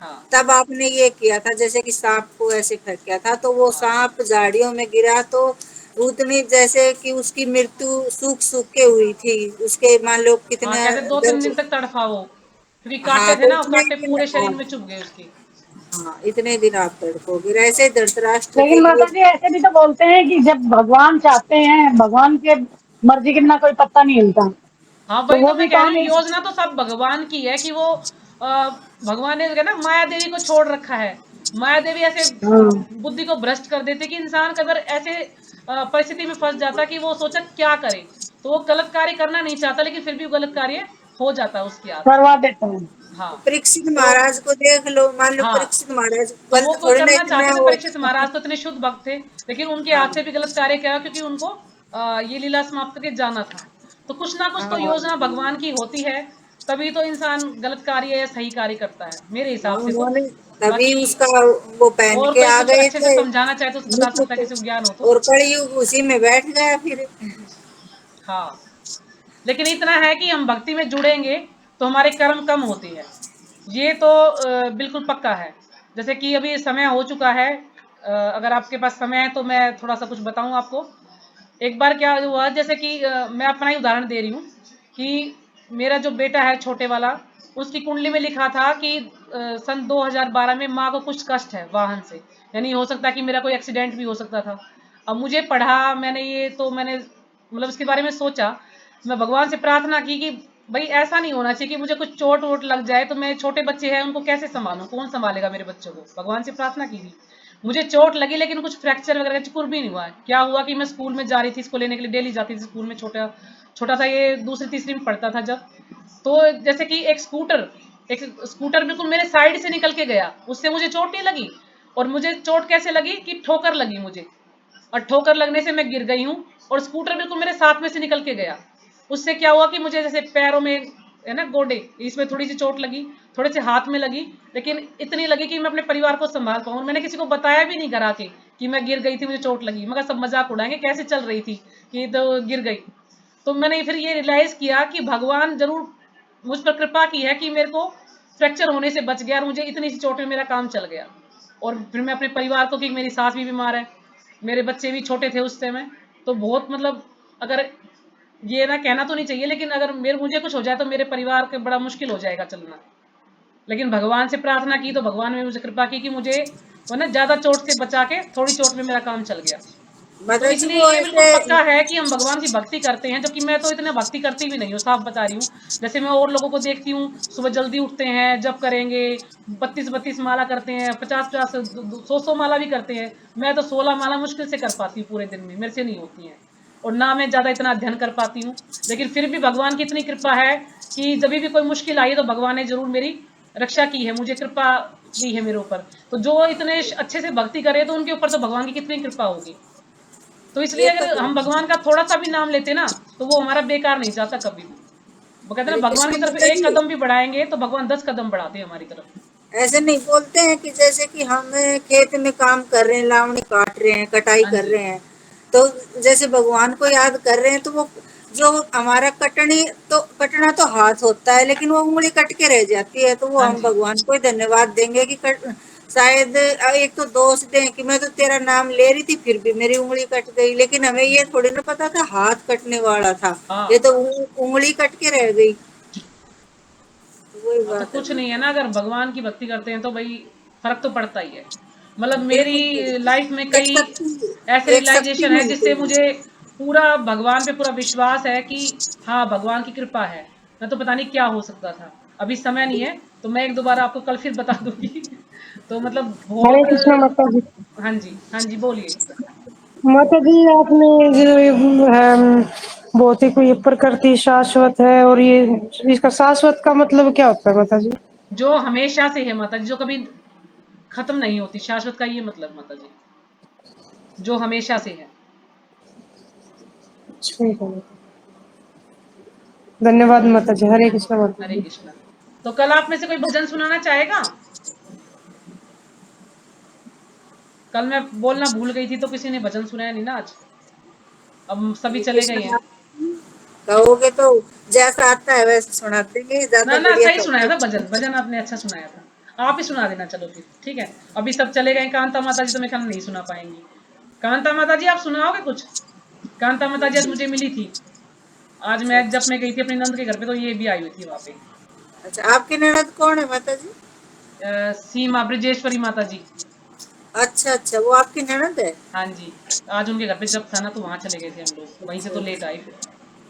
S2: हाँ
S4: तब आपने ये किया था, जैसे कि सांप को ऐसे फेंका था, तो वो
S2: हाँ
S4: सांप झाड़ियों में गिरा, तो उतनी जैसे कि उसकी मृत्यु सूख सूख के हुई थी, उसके मान लो
S2: हाँ,
S4: कितने
S2: कहते 2-3 दिन
S4: दर्द।
S2: तक तड़फा वो, क्योंकि
S4: हाँ
S2: कांटे थे
S4: तो
S2: ना, वो
S4: इतने
S2: कांटे
S4: दिन,
S2: पूरे
S4: हाँ
S2: शरीर में चुभ गए उसके।
S4: हाँ इतने दिन आप तड़पोगे, ऐसे
S2: हाँ
S4: ही धृतराष्ट्र के
S3: लेकिन
S4: लिए।
S3: माता जी, ऐसे भी तो बोलते हैं कि जब भगवान चाहते हैं, भगवान के मर्जी के बिना कोई पत्ता नहीं हिलता।
S2: हाँ,
S3: तो
S2: वही
S3: वो
S2: तो
S3: भी
S2: मैं कह रही
S3: काम
S2: हूँ,
S3: एक।
S2: योजना तो सब भगवान की है कि वो भगवान ने ना माया देवी को छोड़ रखा है। माया देवी ऐसे
S3: हाँ,
S2: बुद्धि को भ्रष्ट कर देती कि इंसान अगर ऐसे परिस्थिति में फंस जाता कि वो सोचा क्या करे, तो वो गलत कार्य करना नहीं चाहता, लेकिन फिर भी वो गलत कार्य हो जाता है उसकी हाथ से।
S3: करवा देते हैं।
S2: हाँ
S4: परीक्षित
S2: तो
S4: महाराज को देख लो, मान लो
S2: हाँ,
S4: परीक्षित महाराज
S2: तो वो
S4: गलत
S2: कोई
S4: थोड़ी ना
S2: करना
S4: इतना
S2: चाहते थे,
S4: हो।
S2: परीक्षित महाराज तो इतने शुद्ध भक्त थे, लेकिन उनके हाथ से
S4: हाँ
S2: भी गलत कार्य किया, क्योंकि उनको ये लीला समाप्त करके जाना था। तो कुछ ना कुछ तो
S4: हाँ
S2: योजना भगवान की होती है, तभी तो इंसान गलत कार्य या सही कार्य करता है मेरे
S4: हाँ,
S2: हिसाब से तो।
S4: उन्होंने तभी
S2: बाकी
S4: उसका वो पहन
S2: और
S4: के
S2: कोई
S4: आ
S2: कुछ
S4: गए
S2: अच्छे से
S4: थे
S2: समझाना चाहे तो बता सकता है,
S4: मुकुट,
S2: किसी को ज्ञान हो तो।
S4: और कलयुग उसी में बैठ गया फिर।
S2: हाँ, लेकिन इतना है कि हम भक्ति में जुड़ेंगे तो हमारे कर्म कम होते हैं, ये तो बिल्कुल पक्का है। जैसे कि अभी समय हो चुका है, अगर आपके पास समय है तो मैं थोड़ा सा कुछ बताऊं आपको। एक बार क्या हुआ, जैसे कि मैं अपना ही उदाहरण दे रही हूँ कि मेरा जो बेटा है छोटे वाला, उसकी कुंडली में लिखा था कि सन 2012 में माँ को कुछ कष्ट है वाहन से, यानी हो सकता है कि मेरा कोई एक्सीडेंट भी हो सकता था। अब मुझे पढ़ा मैंने, ये तो मैंने मतलब इसके बारे में सोचा, मैं भगवान से प्रार्थना की कि भाई ऐसा नहीं होना चाहिए कि मुझे कुछ चोट वोट लग जाए, तो मैं छोटे बच्चे हैं उनको कैसे संभालूं, कौन संभालेगा मेरे बच्चों को। भगवान से प्रार्थना की थी, मुझे चोट लगी लेकिन कुछ फ्रैक्चर वगैरह कुछ भी नहीं हुआ है। क्या हुआ कि मैं स्कूल में जा रही थी, इसको लेने के लिए डेली जाती थी स्कूल में, छोटा छोटा सा ये दूसरी तीसरी में पढ़ता था जब। तो जैसे कि एक स्कूटर बिल्कुल मेरे साइड से निकल के गया, उससे मुझे चोट नहीं लगी। और मुझे चोट कैसे लगी कि ठोकर लगी मुझे, और ठोकर लगने से मैं गिर गई हूँ, और स्कूटर बिल्कुल मेरे साथ में से निकल के गया। उससे क्या हुआ कि मुझे जैसे पैरों में है ना गोडे, इसमें थोड़ी सी चोट लगी, थोड़े से हाथ में लगी, लेकिन इतनी लगी कि मैं अपने परिवार को संभाल पाऊँ। मैंने किसी को बताया भी नहीं घर आके कि मैं गिर गई थी, मुझे चोट लगी, मगर सब मजाक उड़ाएंगे कैसे चल रही थी कि तो गिर गई। तो मैंने फिर ये रियलाइज किया कि भगवान जरूर मुझ पर कृपा की है कि मेरे को फ्रैक्चर होने से बच गया, और मुझे इतनी सी चोट में मेरा काम चल गया। और फिर मैं अपने परिवार को, कि मेरी सास भी बीमार है, मेरे बच्चे भी छोटे थे उस समय, तो बहुत मतलब, अगर ये ना कहना तो नहीं चाहिए, लेकिन अगर मुझे कुछ हो जाए तो मेरे परिवार के बड़ा मुश्किल हो जाएगा चलना। लेकिन भगवान से प्रार्थना की तो भगवान ने मुझे कृपा की कि मुझे वो ना ज्यादा चोट से बचा के थोड़ी चोट में मेरा काम चल गया। तो
S4: मतलब जी
S2: इसलिए
S4: वो
S2: ये बिल्कुल
S4: ऐसे।
S2: पक्का है कि हम भगवान की भक्ति करते हैं, जो कि मैं तो इतना भक्ति करती भी नहीं हूँ, साफ बता रही हूँ। जैसे मैं और लोगों को देखती हूँ, सुबह जल्दी उठते हैं, जब करेंगे 32-32 माला करते हैं, 50-50 100-100 माला भी करते हैं। मैं तो 16 माला मुश्किल से कर पाती हूँ पूरे दिन में, मेरे से नहीं होती हैं। और ना मैं ज्यादा इतना अध्ययन कर पाती हूँ, लेकिन फिर भी भगवान की इतनी कृपा है कि जब भी कोई मुश्किल आई तो भगवान ने जरूर मेरी रक्षा की है, मुझे कृपा दी है मेरे ऊपर। तो जो इतने अच्छे से भक्ति करे तो उनके ऊपर तो भगवान की कितनी कृपा होगी। तो इसलिए
S4: ये तो
S2: अगर
S4: है।
S2: हम भगवान का थोड़ा सा भी नाम लेते ना, तो वो हमारा बेकार नहीं जाता कभी भी। वो कहते हैं
S4: हरे
S2: ना, भगवान
S4: कृष्ण
S2: की तरफ
S4: माता
S2: एक
S4: जी,
S2: कदम भी बढ़ाएंगे तो भगवान 10 कदम बढ़ाते हैं हमारी तरफ।
S4: ऐसे नहीं बोलते हैं कि जैसे कि हम खेत में काम कर रहे हैं, लावणी काट रहे हैं, कटाई
S2: हाँ
S4: कर
S2: जी।
S4: रहे हैं, तो जैसे भगवान को याद कर रहे हैं, तो वो जो हमारा कटना तो हाथ होता है, लेकिन वो उंगली कट के रह जाती है, तो वो
S2: हाँ
S4: हम
S2: जी।
S4: भगवान को ही धन्यवाद देंगे कि शायद एक तो दोष दें कि मैं तो तेरा नाम ले रही थी फिर भी मेरी उंगली कट गई, लेकिन हमें ये थोड़ी ना पता था हाथ कटने वाला था, ये
S2: हाँ
S4: तो उंगली कट के रह गई। तो वही
S2: हाँ, तो
S4: बात है
S2: कुछ
S4: ना।
S2: नहीं है ना, अगर भगवान की भक्ति करते हैं तो भाई फर्क तो पड़ता ही है। मतलब
S4: बिल्कुल
S2: मेरी लाइफ में
S4: बिल्कुल। एक
S2: कई
S4: शक्ति,
S2: ऐसे
S4: एक शक्ति
S2: रियलाइजेशन है
S4: मिलती
S2: जिससे
S4: है।
S2: मुझे पूरा भगवान पे पूरा विश्वास है कि हाँ भगवान की कृपा है। मैं तो पता नहीं क्या हो सकता था, अभी समय नहीं है, तो मैं एक दो बार आपको कल फिर बता दूंगी। तो मतलब
S5: हरे कृष्णा माता जी।
S2: हाँ जी बोलिए।
S5: माता जी आपने जो ये, भौतिक ये प्रकृति शाश्वत है, और ये इसका शाश्वत का मतलब क्या होता है माता जी?
S2: जो हमेशा से है माता जी, जो कभी खत्म नहीं होती, शाश्वत का ये मतलब माता जी, जो हमेशा से है।
S5: ठीक है, धन्यवाद माता जी। हरे कृष्णा माता
S2: हरे
S5: जी।
S2: कृष्णा। तो कल आप में से कोई भजन सुनाना चाहेगा? कल मैं बोलना भूल गई थी तो किसी ने भजन सुनाया नहीं ना आज। अब सभी
S4: हरे
S2: चले
S4: कृष्ण
S2: गए हैं।
S4: कहोगे तो जैसा आता है वैसे सुना देंगे, ज्यादा
S2: ना
S4: बढ़िया
S2: सही सुनाया था
S4: टॉपिक।
S2: भजन, भजन आपने अच्छा सुनाया था। आप ही सुना देना चलो फिर, ठीक है। अभी सब चले गए कांता माता जी, तो मैं कल नहीं सुना पाएंगी। कांता माता जी आप सुनाओगे कुछ? कांता माता जी आज मुझे मिली थी। आज
S4: अच्छा
S2: मैं जब
S4: अच्छा।
S2: मैं गई थी अपनी नंद के घर पे, तो ये भी आई हुई थी वहाँ पे।
S4: अच्छा आपकी ननद कौन है माता जी?
S2: सीमा ब्रजेश्वरी माता जी।
S4: अच्छा अच्छा, वो आपकी ननद है।
S2: हाँ जी। आज उनके घर पे जब था ना, तो वहाँ चले गए थे हम लोग, वहीं से
S4: अच्छा
S2: तो लेट आए
S4: अच्छा
S2: फिर,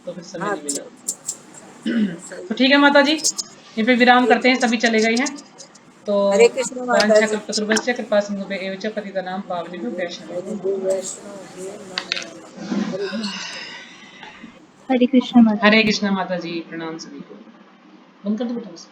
S2: तो फिर समय नहीं
S4: अच्छा
S2: मिला।
S4: अच्छा, सही
S2: तो ठीक है माता जी, ये पे विराम
S4: ठीक
S2: करते हैं,
S4: है।
S2: सभी चले गए हैं। तो
S4: हरे कृष्ण माता
S2: वांछा
S4: जी।
S2: कल्पतरुभ्यश्च कृपा सिंधुभ्य एव च पतितनां पावनेभ्यो वैष्णवेभ्यो
S4: हिंदू
S2: नमः।
S4: वैष्णव ये नमः। हरे कृष्ण।
S6: हरे कृष्ण माता
S2: हरे
S6: जी।
S2: कृष्णा माता जी, प्रणाम सभी को। बंद कर दो बेटा बस।